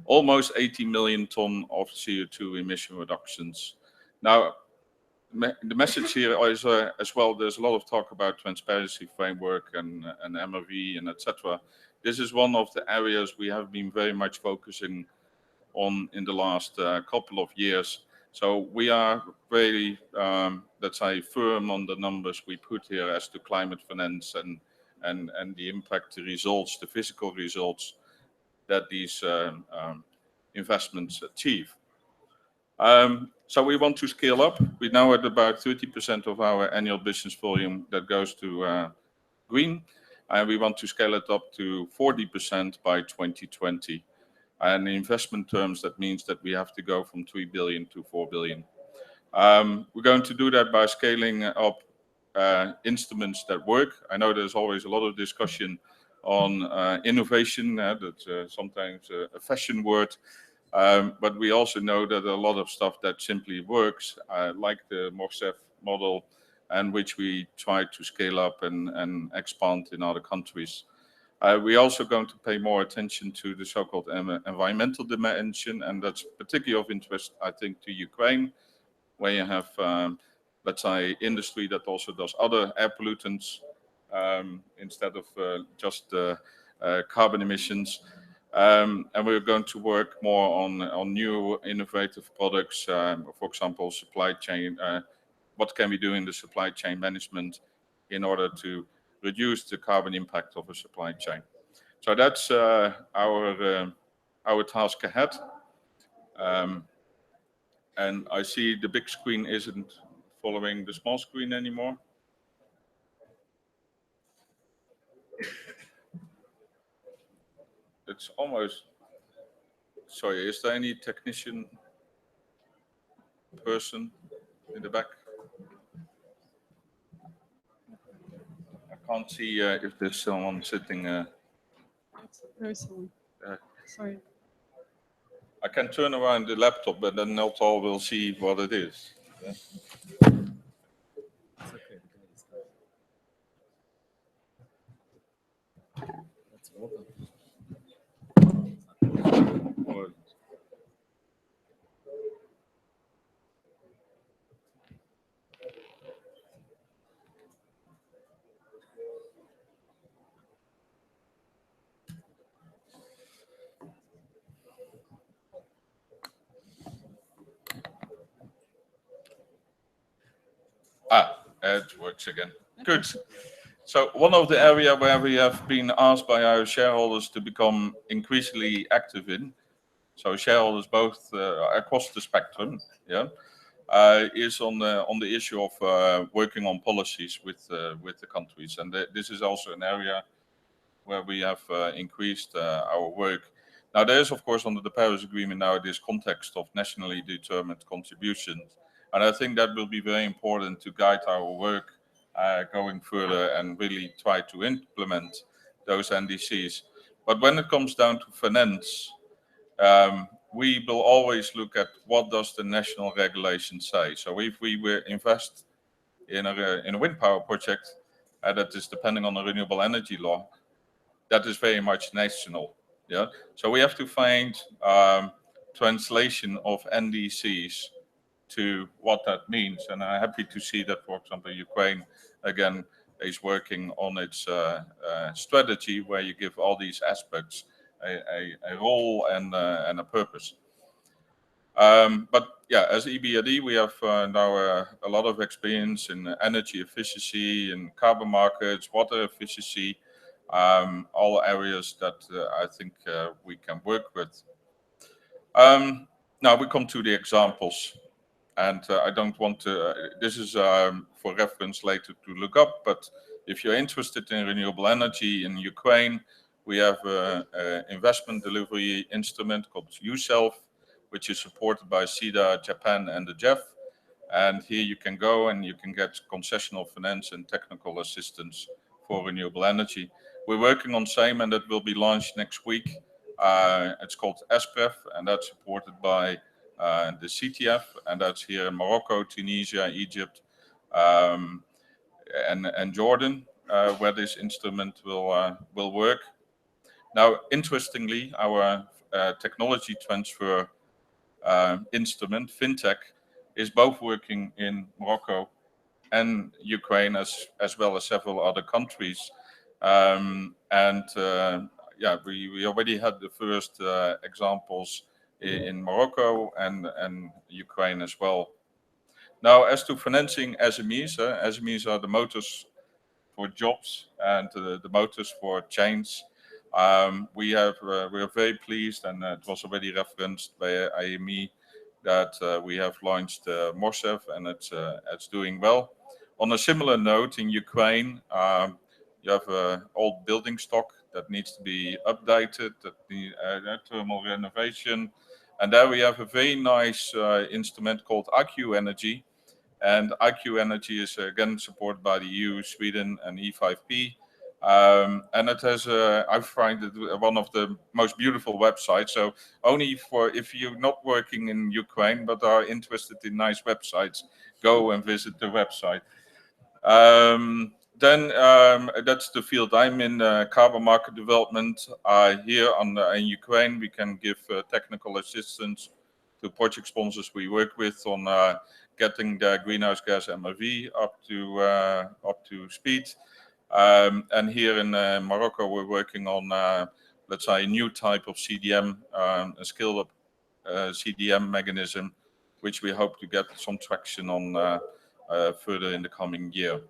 almost 80 million ton of CO2 emission reductions. Now, the message here is as well, there's a lot of talk about transparency framework and MRV and etc. This is one of the areas we have been very much focusing on in the last couple of years. So we are very, let's say, firm on the numbers we put here as to climate finance and the impact, the results, the physical results that these investments achieve. So we want to scale up. We're now at about 30% of our annual business volume that goes to green, and we want to scale it up to 40% by 2020. And in investment terms, that means that we have to go from 3 billion to 4 billion. We're going to do that by scaling up instruments that work. I know there's always a lot of discussion on innovation. That's sometimes a fashion word. But we also know that a lot of stuff that simply works, like the Morocco model, and which we try to scale up and expand in other countries. We're also going to pay more attention to the so-called environmental dimension, and that's particularly of interest, I think, to Ukraine, where you have, let's say, industry that also does other air pollutants instead of just carbon emissions. And we're going to work more on new innovative products, for example, supply chain. What can we do in the supply chain management in order to reduce the carbon impact of a supply chain? So that's our task ahead. And I see the big screen isn't following the small screen anymore. It's almost Sorry, is there any technician person in the back? I can't see if there's someone sitting. Very soon. Sorry. I can turn around the laptop, but then not all will see what it is. Yeah. It's okay. That's open. Or- It works again. Good. So one of the areas where we have been asked by our shareholders to become increasingly active in, so shareholders both across the spectrum, yeah, is on the issue of working on policies with the countries, and this is also an area where we have increased our work. Now there is, of course, under the Paris Agreement now this context of nationally determined contributions, and I think that will be very important to guide our work going further and really try to implement those NDCs. But when it comes down to finance, we will always look at what does the national regulation say. So if we were invest in a wind power project that is depending on the renewable energy law, that is very much national. Yeah. So we have to find translation of NDCs to what that means. And I'm happy to see that, for example, Ukraine again is working on its strategy where you give all these aspects a role and a purpose. But yeah, as EBRD, we have now a lot of experience in energy efficiency, in carbon markets, water efficiency, all areas that I think we can work with. Now we come to the examples, and I don't want to, this is for reference later to look up, but if you're interested in renewable energy in Ukraine, we have an investment delivery instrument called USELF, which is supported by SIDA, Japan, and the JEF. And here you can go and you can get concessional finance and technical assistance for renewable energy. We're working on same, and that will be launched next week. It's called SPREF, and that's supported by the CTF, and that's here in Morocco, Tunisia, Egypt, and Jordan, where this instrument will work. Now, interestingly, our technology transfer instrument, Fintech, is both working in Morocco and Ukraine, as well as several other countries. Yeah, we already had the first examples in Morocco and Ukraine as well. Now, as to financing SMEs, SMEs are the motors for jobs and the motors for change. We are very pleased, and it was already referenced by IME, that we have launched Morsev, and it's doing well. On a similar note, in Ukraine, you have an old building stock that needs to be updated, that needs thermal renovation. And there we have a very nice instrument called IQ Energy. And IQ Energy is again supported by the EU, Sweden, and E5P. And it has, I find it one of the most beautiful websites. So only for if you're not working in Ukraine but are interested in nice websites, go and visit the website. Then that's the field I'm in, carbon market development. Here in Ukraine, we can give technical assistance to project sponsors we work with on getting the greenhouse gas MRV up to speed. And here in Morocco, we're working on, let's say, a new type of CDM, a scaled-up CDM mechanism, which we hope to get some traction on further in the coming year.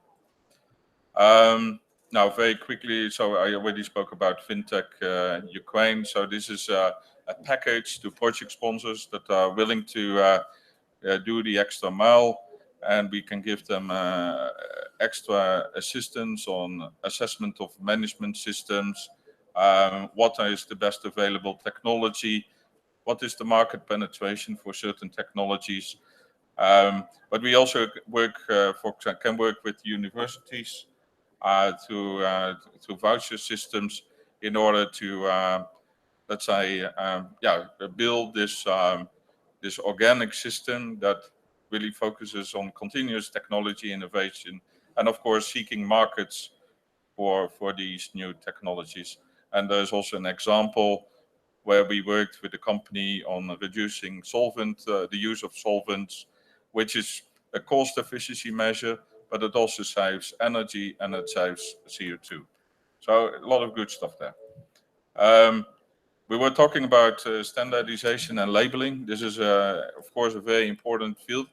Now, very quickly, so I already spoke about Fintech Ukraine. So this is a package to project sponsors that are willing to do the extra mile, and we can give them extra assistance on assessment of management systems, what is the best available technology, what is the market penetration for certain technologies. But we also can work with universities through voucher systems in order to, let's say, build this organic system that really focuses on continuous technology innovation, and of course seeking markets for these new technologies. And there's also an example where we worked with a company on reducing the use of solvents, which is a cost efficiency measure, but it also saves energy and it saves CO2. So a lot of good stuff there. We were talking about standardization and labeling. This is, of course, a very important field.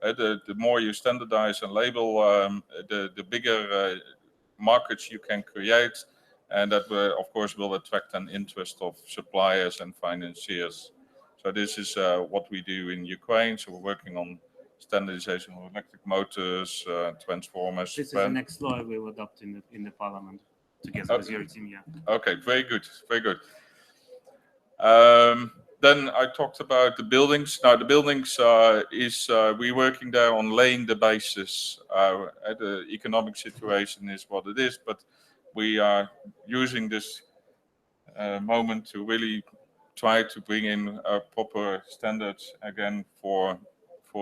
The more you standardize and label, the bigger markets you can create, and that of course will attract an interest of suppliers and financiers. So this is what we do in Ukraine. So we're working on standardization of electric motors, transformers. This is the next law we will adopt in the parliament together with your team. Yeah. Okay, very good, very good. Then I talked about the buildings. Now the buildings we're working there on laying the basis. The economic situation is what it is, but we are using this moment to really try to bring in proper standards again for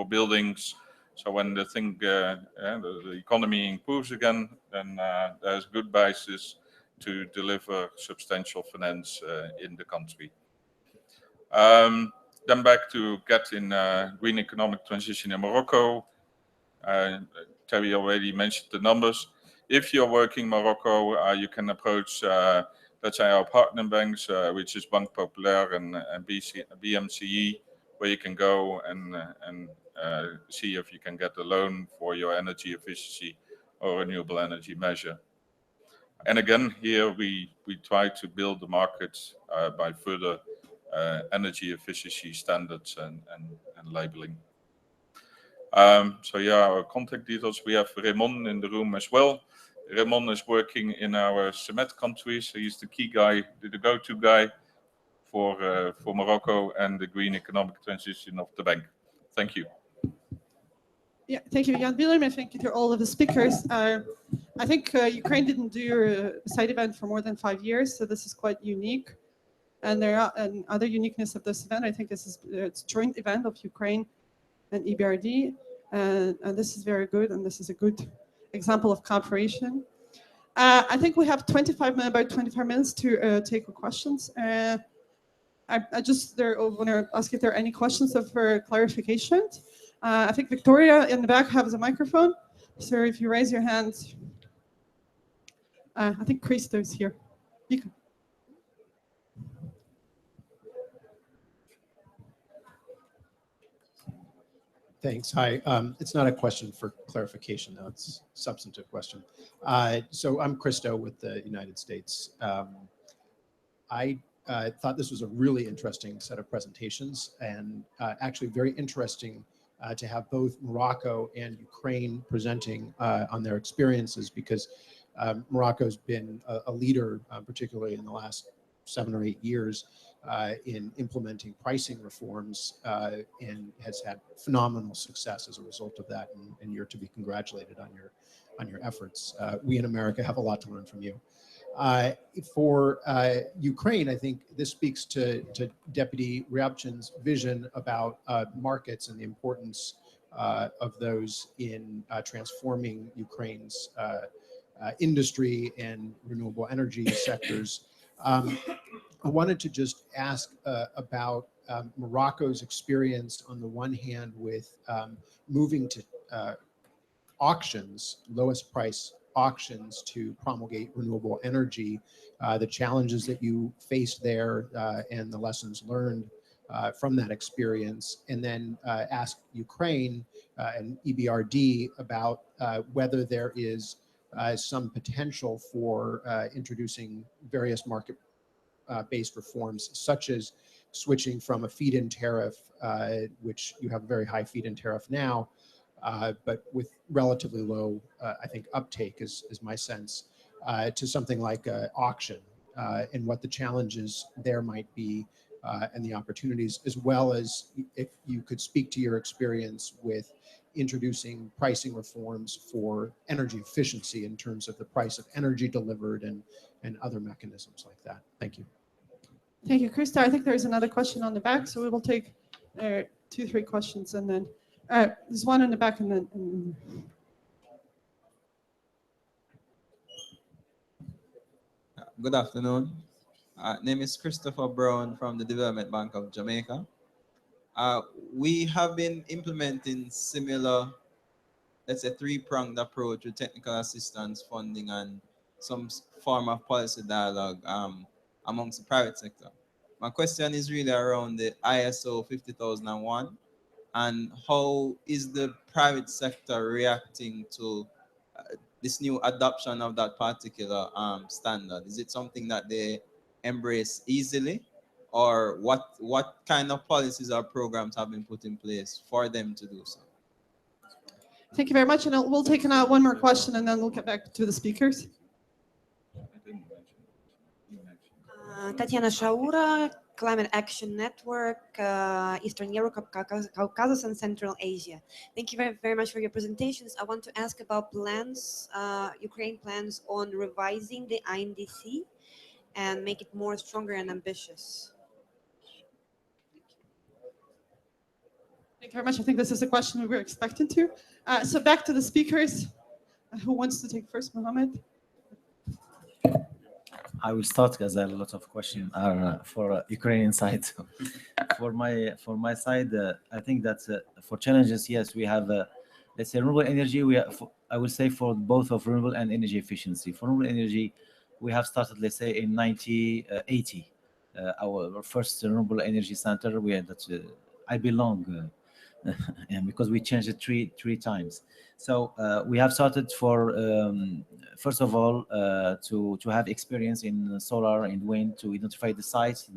buildings. So when the economy improves again, then there's good basis to deliver substantial finance in the country. Then back to get in green economic transition in Morocco. Terry already mentioned the numbers. If you're working in Morocco, you can approach, let's say, our partner banks, which is Banque Populaire and BMCE, where you can go and see if you can get a loan for your energy efficiency or renewable energy measure. And again, here we try to build the market by further energy efficiency standards and labeling. So yeah, our contact details. We have Raymond in the room as well. Raymond is working in our CEMET countries. So he's the key guy, the go-to guy for Morocco and the green economic transition of the bank. Thank you. Yeah, thank you, Jan Willem, and thank you to all of the speakers. I think Ukraine didn't do a side event for more than 5 years, so this is quite unique. And there are other uniqueness of this event. I think it's a joint event of Ukraine and EBRD, and this is very good, and this is a good example of cooperation. I think we have about 25 minutes to take questions. I just want to ask if there are any questions for clarification. I think Victoria in the back has a microphone, so if you raise your hand. I think Christo is here. Thanks. Hi. It's not a question for clarification, though. It's a substantive question. So I'm Christo with the United States. I thought this was a really interesting set of presentations, and actually very interesting to have both Morocco and Ukraine presenting on their experiences, because Morocco's been a leader, particularly in the last 7 or 8 years, in implementing pricing reforms, and has had phenomenal success as a result of that, and you're to be congratulated on your efforts. We in America have a lot to learn from you. For Ukraine, I think this speaks to Deputy Ryabchin's vision about markets and the importance of those in transforming Ukraine's industry and renewable energy sectors. I wanted to just ask about Morocco's experience on the one hand with moving to auctions, lowest price auctions to promulgate renewable energy, the challenges that you faced there and the lessons learned from that experience, and then ask Ukraine and EBRD about whether there is some potential for introducing various market-based reforms, such as switching from a feed-in tariff, which you have a very high feed-in tariff now, but with relatively low, I think, uptake is my sense, to something like auction, and what the challenges there might be and the opportunities, as well as if you could speak to your experience with introducing pricing reforms for energy efficiency in terms of the price of energy delivered and other mechanisms like that. Thank you. Thank you, Krista. I think there's another question on the back, so we will take 2-3 questions, and then there's one in the back, and then. Good afternoon. Name is Christopher Brown from the Development Bank of Jamaica. We have been implementing similar, let's say, 3-pronged approach with technical assistance, funding, and some form of policy dialogue amongst the private sector. My question is really around the ISO 50001 and how is the private sector reacting to this new adoption of that particular standard? Is it something that they embrace easily, or what kind of policies or programs have been put in place for them to do so? Thank you very much, and we'll take one more question, and then we'll get back to the speakers. Tatiana Shaura, Climate Action Network, Eastern Europe, Caucasus, and Central Asia. Thank you very, very much for your presentations. I want to ask about plans, Ukraine plans on revising the INDC and make it more stronger and ambitious. Thank you very much. I think this is a question we were expecting to. So back to the speakers. Who wants to take first, Mohammed? I will start because a lot of questions are for Ukrainian side. for my side, I think that for challenges, yes, we have, let's say, renewable energy. I will say for both of renewable and energy efficiency. For renewable energy, we have started, let's say, in 1980. Our first renewable energy center, I belong, and because we changed it three times. So we have started for first of all to have experience in solar and wind, to identify the sites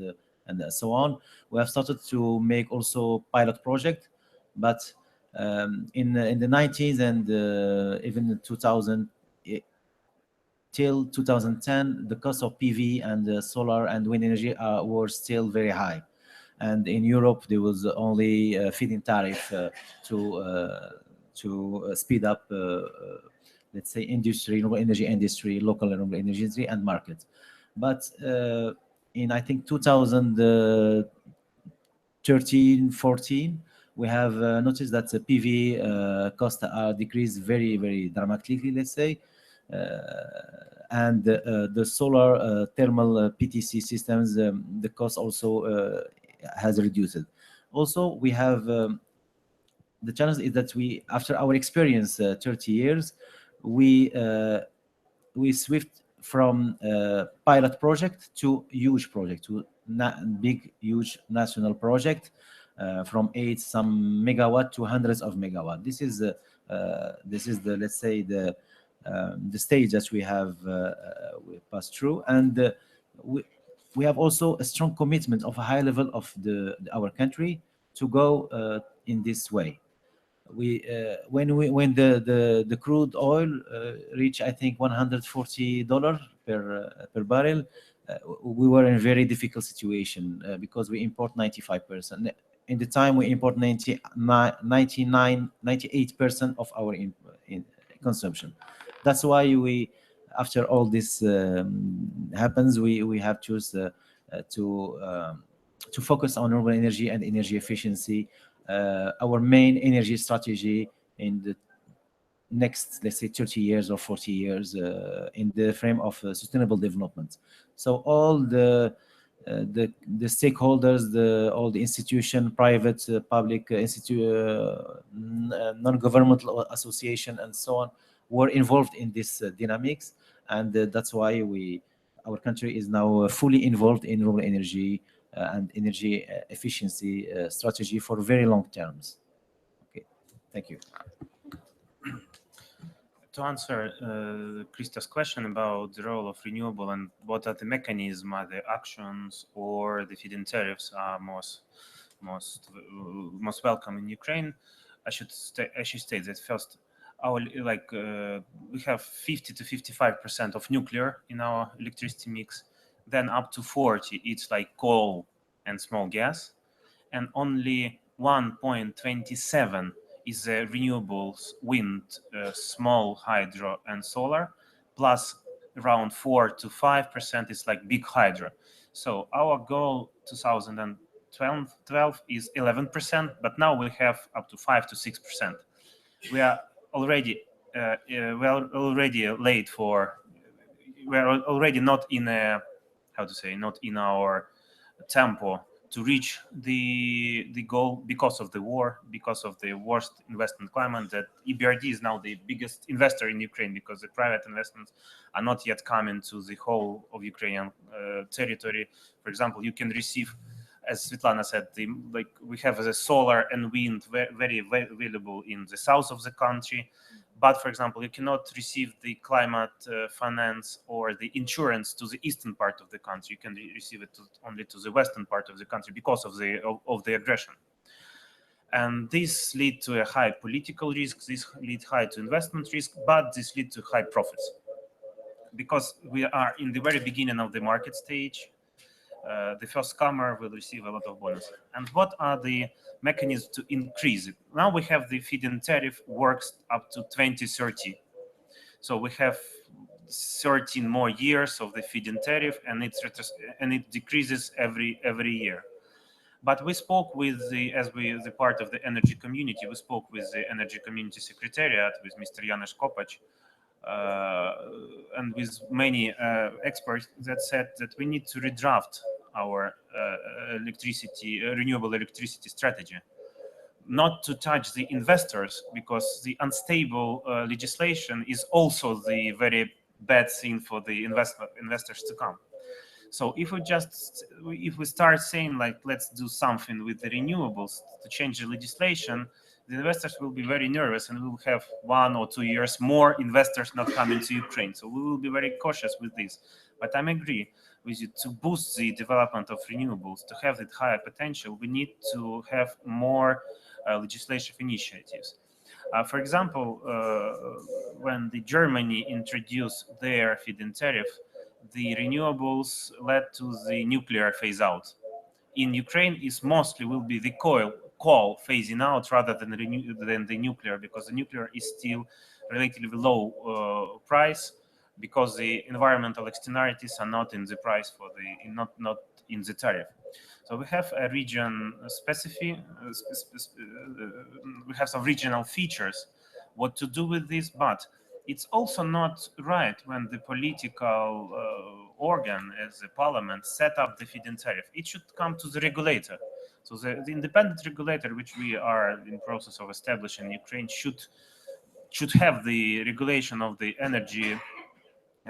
and so on. We have started to make also pilot project, but in the 90s and even 2000 till 2010, the cost of PV and solar and wind energy were still very high. And in Europe, there was only a feed-in tariff to speed up, let's say, industry, renewable energy industry, local renewable energy industry, and market. But in, I think, 2013, 14, we have noticed that the PV costs are decreased very, very dramatically, let's say. And the solar thermal PTC systems, the cost also has reduced. Also, we have the challenge is that we, after our experience 30 years, we switched from pilot project to huge project, to big, huge national project, from some megawatt to hundreds of megawatt. This is the let's say the stage that we have we passed through, and we have also a strong commitment of a high level of our country to go in this way. When the crude oil reached, I think, $140 per barrel, we were in a very difficult situation because we import 95%. In the time, we import 98% of our consumption. That's why we, after all this happens, we have chosen to focus on renewable energy and energy efficiency. Our main energy strategy in the next, let's say, 30 years or 40 years in the frame of sustainable development. So all the stakeholders, all the institution, private, public, non-governmental association, and so on, were involved in this dynamics, and that's why our country is now fully involved in renewable energy and energy efficiency strategy for very long terms. Okay, thank you. To answer Krista's question about the role of renewable and what are the mechanisms, are the actions or the feed-in tariffs are most welcome in Ukraine, I should state that first, we have 50 to 55% of nuclear in our electricity mix. Then up to 40, it's like coal and small gas, and only 1.27 is renewables, wind, small hydro, and solar, plus around 4 to 5% is like big hydro. So our goal 2012 is 11%, but now we have up to 5 to 6%. We are already late for. We are already not in a, not in our tempo to reach the goal because of the war, because of the worst investment climate. That EBRD is now the biggest investor in Ukraine because the private investments are not yet coming to the whole of Ukrainian territory. For example, you can receive, as Svetlana said, we have the solar and wind very available in the south of the country. But for example, you cannot receive the climate finance or the insurance to the eastern part of the country. You can receive it only to the western part of the country because of the aggression. And this lead to a high political risk. This lead high to investment risk, but this lead to high profits because we are in the very beginning of the market stage. The first comer will receive a lot of bonus. And what are the mechanisms to increase it? Now we have the feed-in tariff works up to 2030. So we have 13 more years of the feed-in tariff, and it decreases every year. But we spoke with the part of the energy community. We spoke with the energy community secretariat with Mr. Janusz Kopacz. And with many experts that said that we need to redraft our renewable electricity strategy, not to touch the investors, because the unstable legislation is also the very bad thing for the investors to come. So if we start saying like, let's do something with the renewables to change the legislation, the investors will be very nervous, and we will have 1 or 2 years more investors not coming to Ukraine. So we will be very cautious with this. But I agree with you, to boost the development of renewables, to have that higher potential, we need to have more legislative initiatives. For example, when Germany introduced their feed-in tariff, the renewables led to the nuclear phase out. In Ukraine, it mostly will be the coal phasing out rather than the nuclear, because the nuclear is still relatively low price, because the environmental externalities are not in the price for not in the tariff. So we have a region specific. We have some regional features what to do with this, but it's also not right when the political organ as the parliament set up the feed-in tariff. It should come to the regulator. So the independent regulator, which we are in process of establishing in Ukraine, should have the regulation of the energy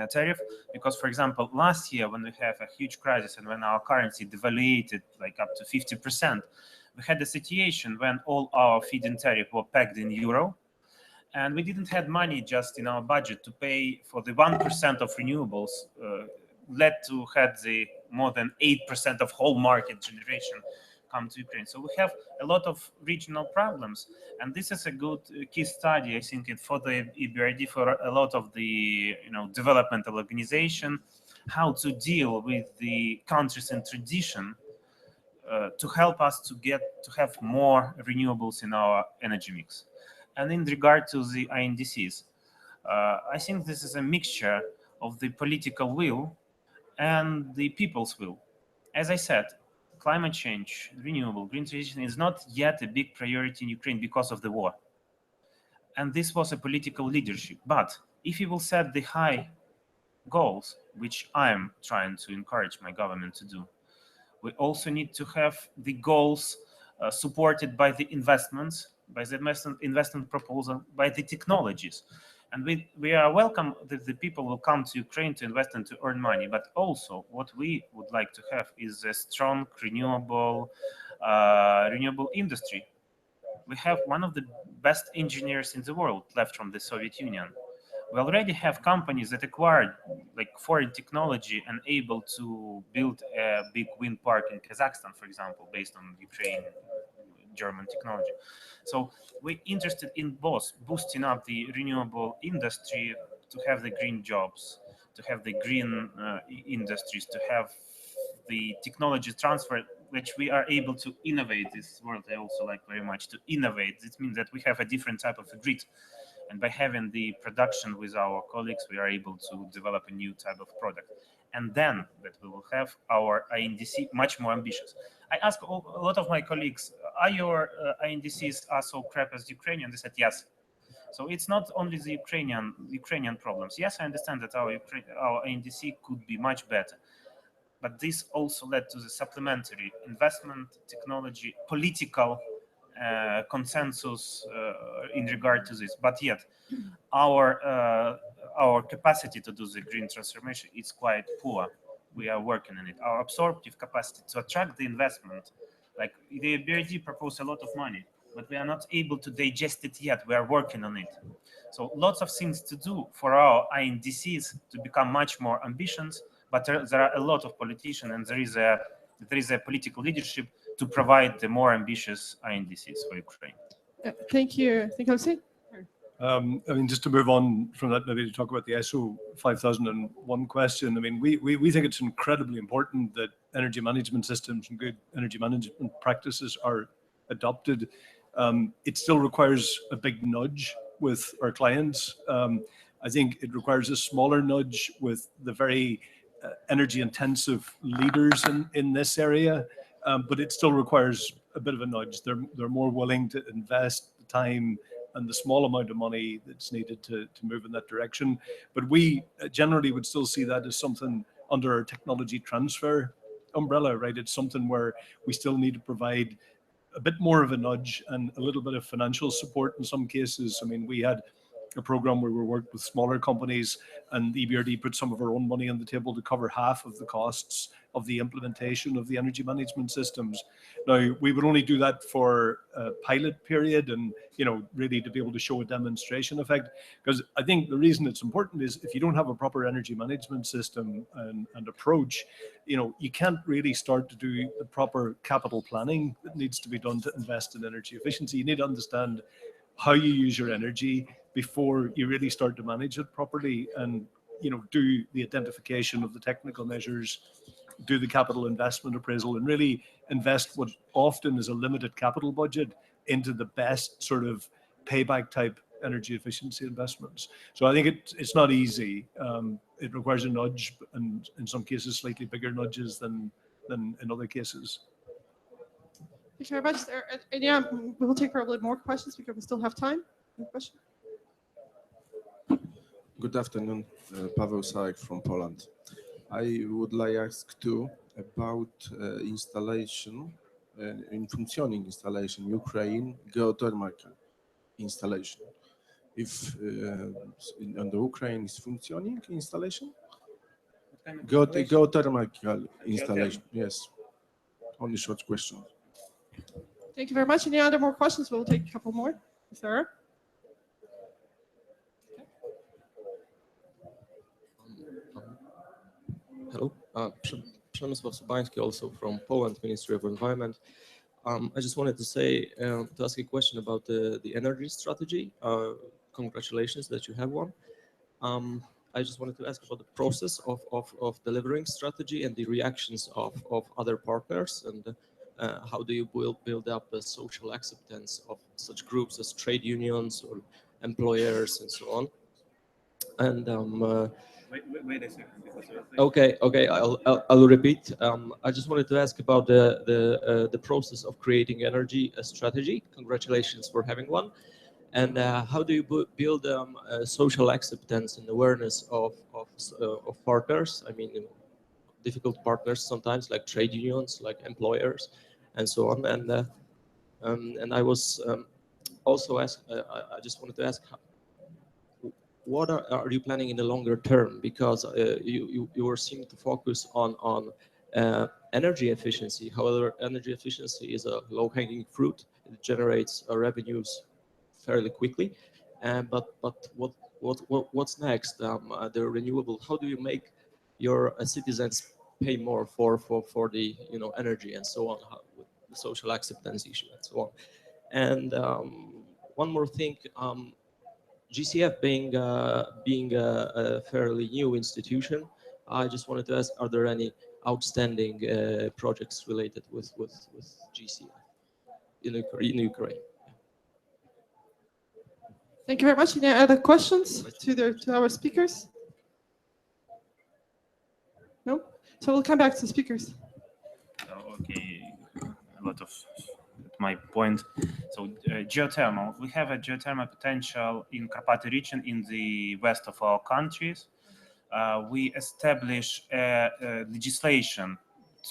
tariff. Because, for example, last year when we have a huge crisis and when our currency devaluated like up to 50%, we had a situation when all our feed-in tariff were pegged in euro, and we didn't have money just in our budget to pay for the 1% of renewables, led to had the more than 8% of whole market generation come to Ukraine. So we have a lot of regional problems, and this is a good case study, I think, for the EBRD, for a lot of the developmental organization, how to deal with the countries in transition to help us to have more renewables in our energy mix. And in regard to the INDCs, I think this is a mixture of the political will and the people's will. As I said, climate change, renewable, green transition is not yet a big priority in Ukraine because of the war. And this was a political leadership. But if you will set the high goals, which I am trying to encourage my government to do, we also need to have the goals supported by the investments, by the investment proposal, by the technologies. And we are welcome that the people will come to Ukraine to invest and to earn money. But also what we would like to have is a strong renewable industry. We have one of the best engineers in the world left from the Soviet Union. We already have companies that acquired like foreign technology and able to build a big wind park in Kazakhstan, for example, based on Ukraine German technology. So we're interested in both boosting up the renewable industry to have the green jobs, to have the green industries, to have the technology transfer which we are able to innovate. This word I also like very much, to innovate. This means that we have a different type of a grid. And by having the production with our colleagues, we are able to develop a new type of product. And then that we will have our INDC much more ambitious. I ask a lot of my colleagues, are your INDCs are so crap as Ukrainian? They said yes. So it's not only the Ukrainian problems. Yes, I understand that our INDC could be much better. But this also led to the supplementary investment, technology, political consensus in regard to this. But yet, our capacity to do the green transformation is quite poor. We are working on it. Our absorptive capacity to attract the investment, like the EBRD proposed a lot of money, but we are not able to digest it yet. We are working on it. So lots of things to do for our INDCs to become much more ambitious, but there are a lot of politicians, and there is a political leadership to provide the more ambitious INDCs for Ukraine. Thank you. Nicholson? I mean, just to move on from that, maybe to talk about the ISO 5001 question. I mean, we think it's incredibly important that energy management systems and good energy management practices are adopted. It still requires a big nudge with our clients. I think it requires a smaller nudge with the very energy intensive leaders in this area, but it still requires a bit of a nudge. They're more willing to invest the time and the small amount of money that's needed to move in that direction. But we generally would still see that as something under our technology transfer umbrella, right? It's something where we still need to provide a bit more of a nudge and a little bit of financial support in some cases. I mean, we had a program where we worked with smaller companies, and the EBRD put some of our own money on the table to cover half of the costs of the implementation of the energy management systems. Now, we would only do that for a pilot period and, you know, really to be able to show a demonstration effect. Because I think the reason it's important is if you don't have a proper energy management system and approach, you know, you can't really start to do the proper capital planning that needs to be done to invest in energy efficiency. You need to understand how you use your energy before you really start to manage it properly, and, you know, do the identification of the technical measures, do the capital investment appraisal, and really invest what often is a limited capital budget into the best sort of payback type energy efficiency investments. So I think it's not easy. It requires a nudge, and in some cases slightly bigger nudges than in other cases. Thank you very much. And yeah, we'll take probably more questions because we still have time. Any question? Good afternoon, Paweł Sarek from Poland. I would like to ask too about installation, in functioning installation, Ukraine geothermal installation. If on the Ukraine is functioning installation? Geothermal installation, yes. Only short question. Thank you very much. Any other more questions? We'll take a couple more. Is there? Hello, Przemysław Sobański, also from Poland, Ministry of Environment. I just wanted to say, to ask a question about the energy strategy. Congratulations that you have one. I just wanted to ask about the process of delivering strategy and the reactions of other partners, and how do you build up a social acceptance of such groups as trade unions or employers and so on. And wait a second. Okay, I'll repeat. I just wanted to ask about the process of creating energy strategy. Congratulations for having one. And how do you build social acceptance and awareness of partners? I mean, difficult partners sometimes, like trade unions, like employers, and so on. And I was also asked. I just wanted to ask, what are you planning in the longer term? Because you were seeming to focus on energy efficiency. However, energy efficiency is a low-hanging fruit. It generates revenues fairly quickly. But what's next? The renewable. How do you make your citizens pay more for the energy and so on? The social acceptance issue and so on. And one more thing. GCF being a fairly new institution, I just wanted to ask: are there any outstanding projects related with GCI in Ukraine. Thank you very much. Any other questions to our speakers? No? So we'll come back to the speakers. Okay, a lot of my point. So geothermal, we have a geothermal potential in Carpathy region in the west of our countries. We establish legislation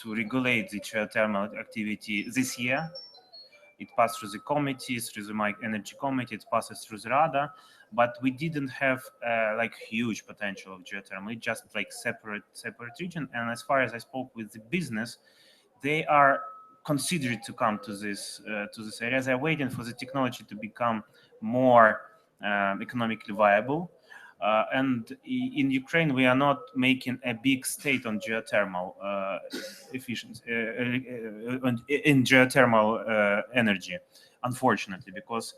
to regulate the geothermal activity this year. It passed through the committees, through the energy committee, it passes through the Rada, but we didn't have like huge potential of geothermal. It's just like separate region. And as far as I spoke with the business, they are considered to come to this area. They're waiting for the technology to become more economically viable. And in Ukraine, we are not making a big state on geothermal efficiency, in geothermal energy, unfortunately, because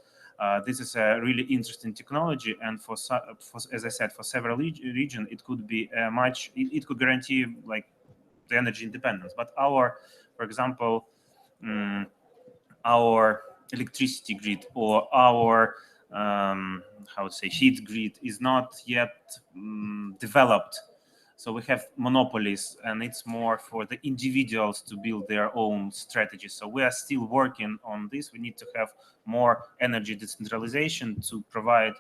this is a really interesting technology, and for as I said, for several regions, it could be it could guarantee like the energy independence. But for example, our electricity grid or our how to say heat grid is not yet developed. So we have monopolies, and it's more for the individuals to build their own strategies. So we are still working on this. We need to have more energy decentralization to provide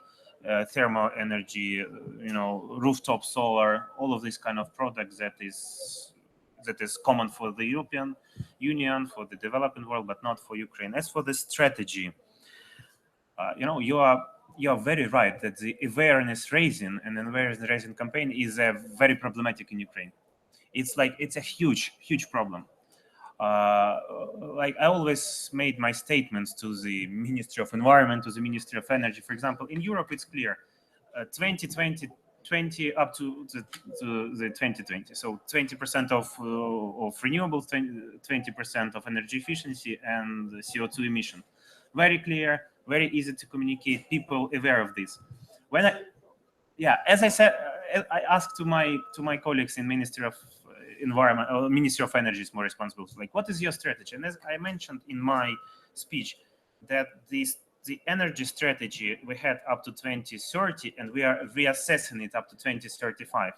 thermal energy, rooftop solar, all of these kind of products that is common for the European Union, for the developing world, but not for Ukraine. As for the strategy, you are very right that the awareness raising campaign is very problematic in Ukraine. It's a huge problem. Like I always made my statements to the Ministry of Environment, to the Ministry of Energy. For example, in Europe, it's clear, 2020 up to the 2020. So 20% of renewables, 20% of energy efficiency, and CO2 emission. Very clear, very easy to communicate. People aware of this. As I said, I asked to my colleagues in Ministry of Environment or Ministry of Energy is more responsible. Like, what is your strategy? And as I mentioned in my speech, that the energy strategy we had up to 2030, and we are reassessing it up to 2035.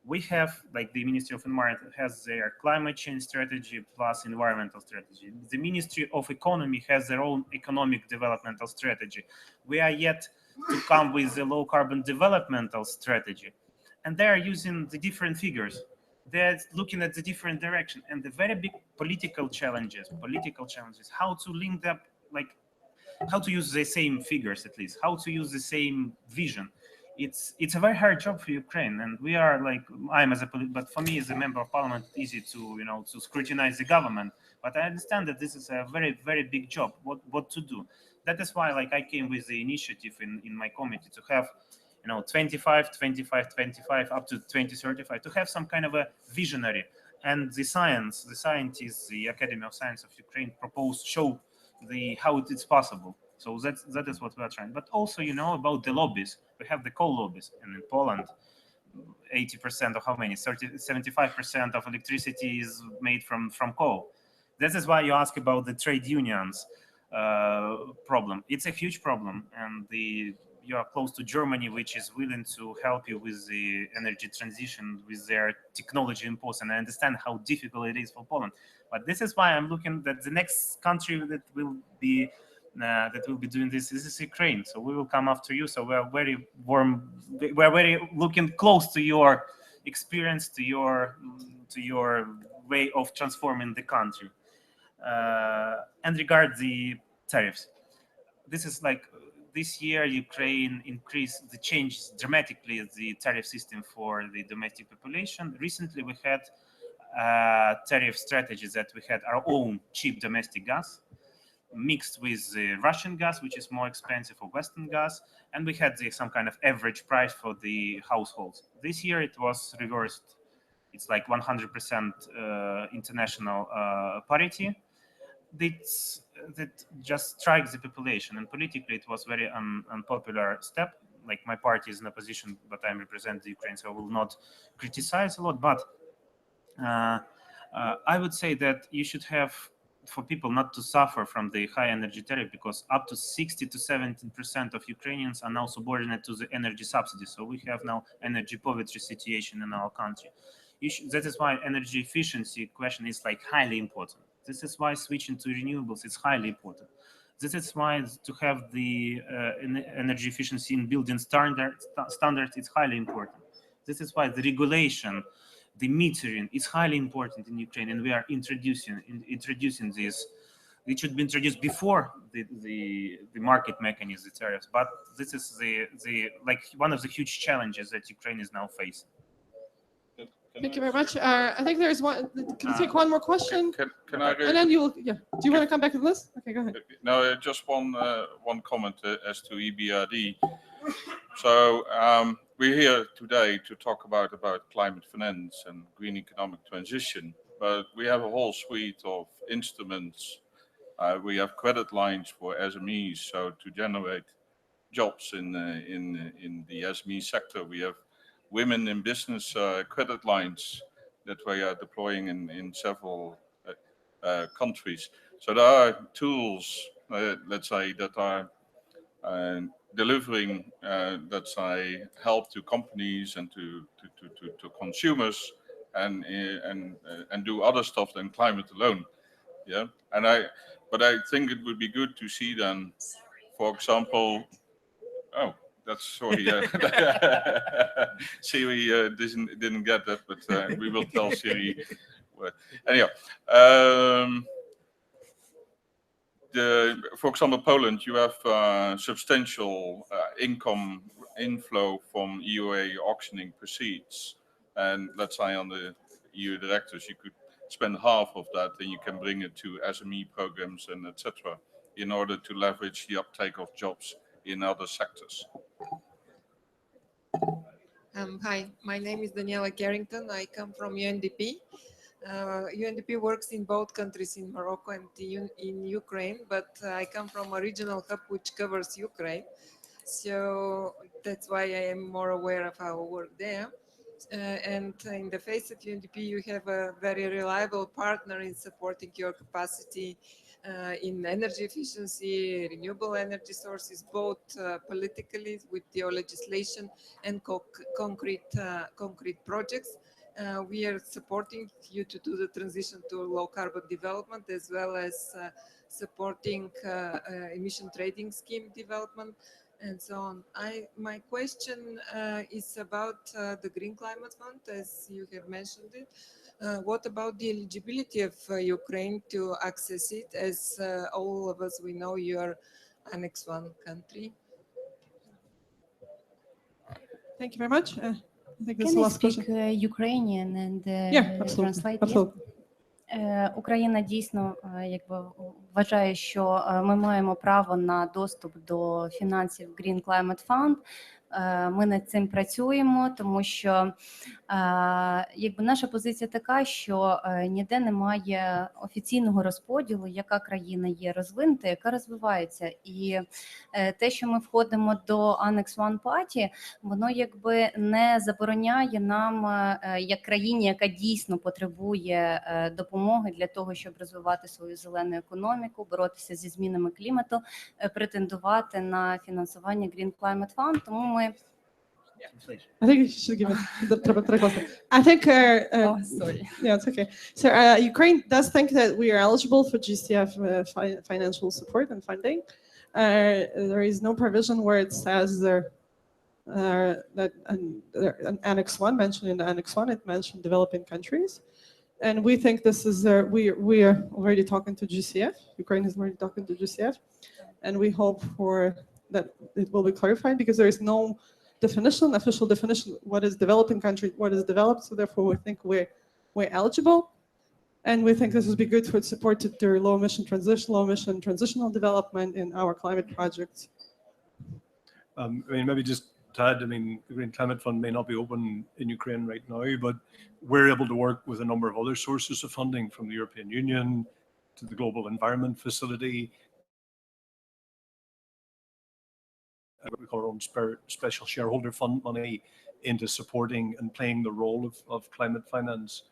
We have, like, the Ministry of Environment has their climate change strategy plus environmental strategy. The Ministry of Economy has their own economic developmental strategy. We are yet to come with the low carbon developmental strategy. And they are using the different figures. They're looking at the different direction, and the very big political challenges, how to link up, like how to use the same figures, at least, how to use the same vision. It's a very hard job for Ukraine, and we are like, but for me as a member of parliament, it's easy to to scrutinize the government. But I understand that this is a very, very big job. What to do? That is why, like, I came with the initiative in my committee to have 25, 25, 25 up to 2035, to have some kind of a visionary. And the scientists, the Academy of Science of Ukraine show how it is possible. So that is what we are trying. But also, about the lobbies. We have the coal lobbies, and in Poland, 80% of 75% of electricity is made from coal. This is why you ask about the trade unions problem. It's a huge problem, and you are close to Germany, which is willing to help you with the energy transition with their technology impulse. And I understand how difficult it is for Poland. But this is why I'm looking that the next country that will be doing this is Ukraine. So we will come after you. So we are very warm. We are very looking close to your experience, to your way of transforming the country. And regard the tariffs, this is like, this year, Ukraine changed dramatically the tariff system for the domestic population. Recently, we had tariff strategies that we had our own cheap domestic gas mixed with Russian gas, which is more expensive, or Western gas, and we had some kind of average price for the households. This year, it was reversed. It's like 100% international parity. That just strikes the population, and politically it was very unpopular step. Like, my party is in opposition, but I represent the Ukraine, so I will not criticize a lot. But I would say that you should have, for people not to suffer from the high energy tariff, because up to 60 to 17% of Ukrainians are now subordinate to the energy subsidy. So we have now energy poverty situation in our country. That is why energy efficiency question is like highly important. This is why switching to renewables is highly important. This is why to have the energy efficiency in building standard is highly important. This is why the regulation, the metering is highly important in Ukraine, and we are introducing this. It should be introduced before the market mechanism, the tariffs. But this is the like one of the huge challenges that Ukraine is now facing. Thank you very much. I think there's one. Can you take one more question? Can I? And then you'll. Yeah. Do you want to come back to the list? Okay, go ahead. No, just one comment as to EBRD. So we're here today to talk about climate finance and green economic transition, but we have a whole suite of instruments. We have credit lines for SMEs, so to generate jobs in the SME sector. We have women in business credit lines that we are deploying in several countries. So there are tools, let's say, that are delivering, let's say, help to companies and to consumers, and do other stuff than climate alone. Yeah, but I think it would be good to see then, for example, oh, that's sorry, Siri didn't get that, but we will tell Siri. Anyhow, for example, Poland, you have substantial income inflow from EUA auctioning proceeds, and let's say on the EU directors, you could spend half of that, and you can bring it to SME programs and etc. in order to leverage the uptake of jobs in other sectors. Hi, my name is Daniela Carrington. I come from UNDP. UNDP works in both countries, in Morocco and in Ukraine, but I come from a regional hub which covers Ukraine. So that's why I am more aware of our work there. And in the face of UNDP, you have a very reliable partner in supporting your capacity in energy efficiency, renewable energy sources, both politically with your legislation and concrete projects. We are supporting you to do the transition to low carbon development, as well as supporting emission trading scheme development and so on. My question is about the Green Climate Fund, as you have mentioned it. What about the eligibility of Ukraine to access it? As all of us, we know you are Annex 1 country. Thank you very much. I think this is Can the I last speak question. Ukrainian and translate? Absolutely. Україна дійсно вважає, що ми маємо право на доступ до фінансів Green Climate Fund. Ми над цим працюємо, тому що наша позиція така, що ніде немає офіційного розподілу, яка країна є розвинута, яка розвивається. І те, що ми входимо до Annex 1 Party, воно не забороняє нам, як країні, яка дійсно потребує допомоги для того, щоб розвивати свою зелену економіку, боротися зі змінами клімату, претендувати на фінансування Green Climate Fund. Тому ми I think you should give it. I think. Oh, sorry. Yeah, it's okay. So Ukraine does think that we are eligible for GCF financial support and funding. There is no provision where it says that Annex 1 mentioned in the Annex 1, it mentioned developing countries, and we think this is we are already talking to GCF. Ukraine is already talking to GCF, and we hope for that it will be clarified, because there is no official definition, what is developing country, what is developed. So therefore, we think we're eligible, and we think this would be good for support to low emission transitional development in our climate projects. I mean, maybe just to add, I mean, the Green Climate Fund may not be open in Ukraine right now, but we're able to work with a number of other sources of funding, from the European Union to the Global Environment Facility. We call our own special shareholder fund money into supporting and playing the role of climate finance.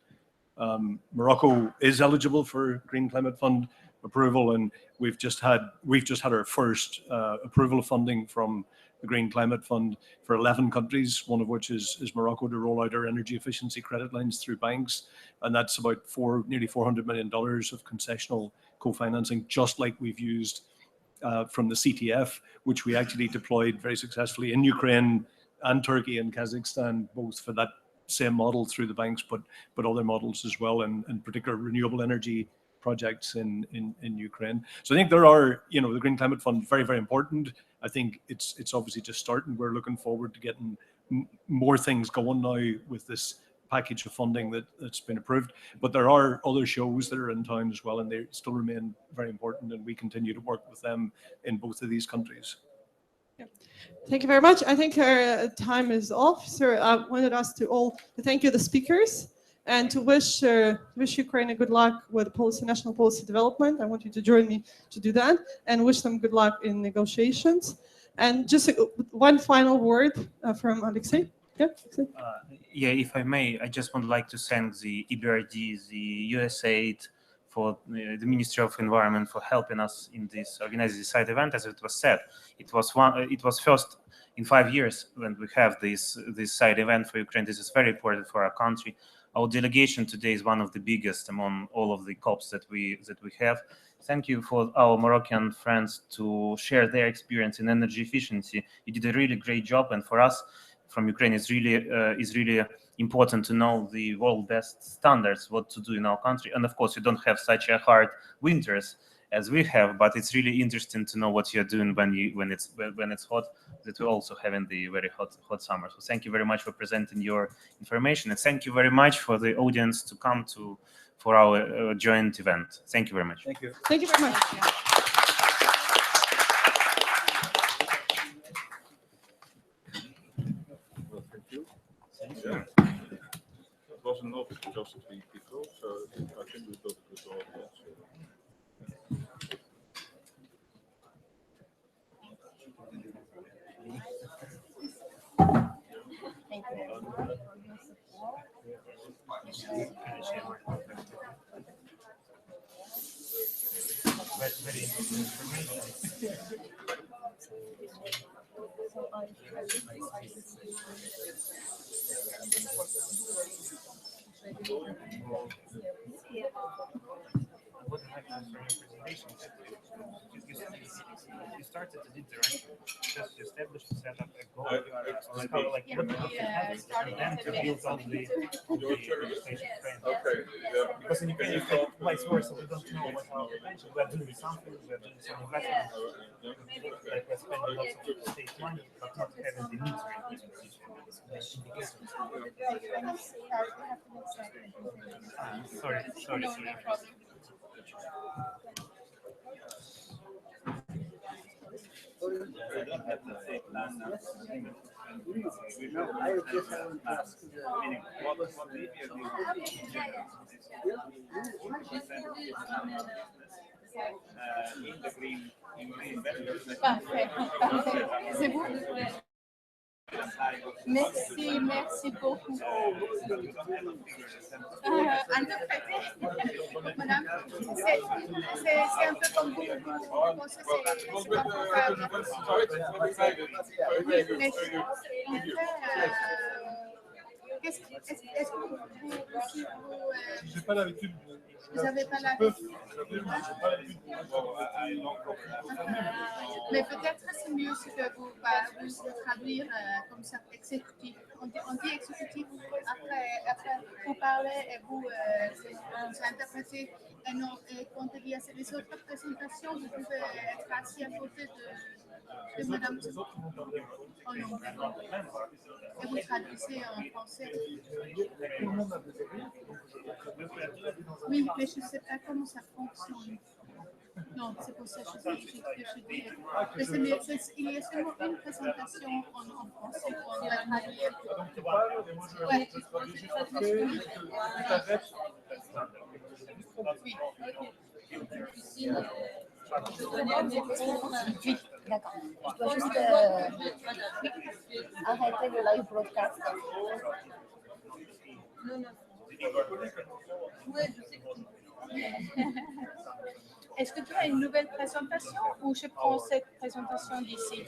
Morocco is eligible for Green Climate Fund approval, and we've just had our first approval of funding from the Green Climate Fund for 11 countries, one of which is Morocco, to roll out our energy efficiency credit lines through banks, and that's about nearly $400 million of concessional co-financing, just like we've used from the CTF, which we actually deployed very successfully in Ukraine and Turkey and Kazakhstan, both for that same model through the banks, but other models as well, and particular renewable energy projects in Ukraine. So I think there are, the Green Climate Fund, very, very important. I think it's obviously just starting. We're looking forward to getting more things going now with this package of funding that's been approved. But there are other shows that are in town as well, and they still remain very important, and we continue to work with them in both of these countries. Thank you very much. I think our time is off. So I wanted us to all to thank you, the speakers, and to wish Ukraine a good luck with national policy development. I want you to join me to do that, and wish them good luck in negotiations. And just one final word from Alexei. Yeah, if I may, I just would like to thank the EBRD, the USAID, for the Ministry of Environment for helping us in this organizing this side event. As it was said, it was first in 5 years when we have this side event for Ukraine. This is very important for our country. Our delegation today is one of the biggest among all of the COPs that we have. Thank you for our Moroccan friends to share their experience in energy efficiency. You did a really great job, and for us from Ukraine, it's really important to know the world best standards, what to do in our country. And of course, you don't have such a hard winters as we have, but it's really interesting to know what you're doing when it's hot, that we're also having the very hot summer. So thank you very much for presenting your information, and thank you very much for the audience to come for our joint event. Thank you very much. Thank you. Thank you very much. Yeah. It was enough just 3 people, so I think we've got a good audience. Thank Very interesting information. You started to do direction, just to establish and set up a goal, like what and then to build on the station frame. Okay, yeah. Because in Ukraine, it's like vice versa. We don't know what our potential. We are doing something. We are doing some investments. Like we're spending lots of state money, but not having the metering indicators. Sorry. C'est vous. Merci beaucoup. Interpréter, madame, c'est un peu comme vous pensez, c'est pas est-ce que vous j'ai pas l'habitude. Vous n'avez pas l'habitude. Mais peut-être c'est mieux si que vous traduire comme ça, exécutif. On dit exécutif, après vous parlez et vous interprétez. Et non, quand il y a les autres présentations, vous pouvez être assis à côté de madame. Oh non. Et vous traduisez en français. Oui, mais je ne sais pas comment ça fonctionne. Non, c'est pour ça que je dis. Il y a seulement une présentation en français pour la traduire. Oui. Oui, d'accord. Je dois juste arrêter le live broadcast. Non. Est-ce que tu as une nouvelle présentation ou je prends cette présentation d'ici?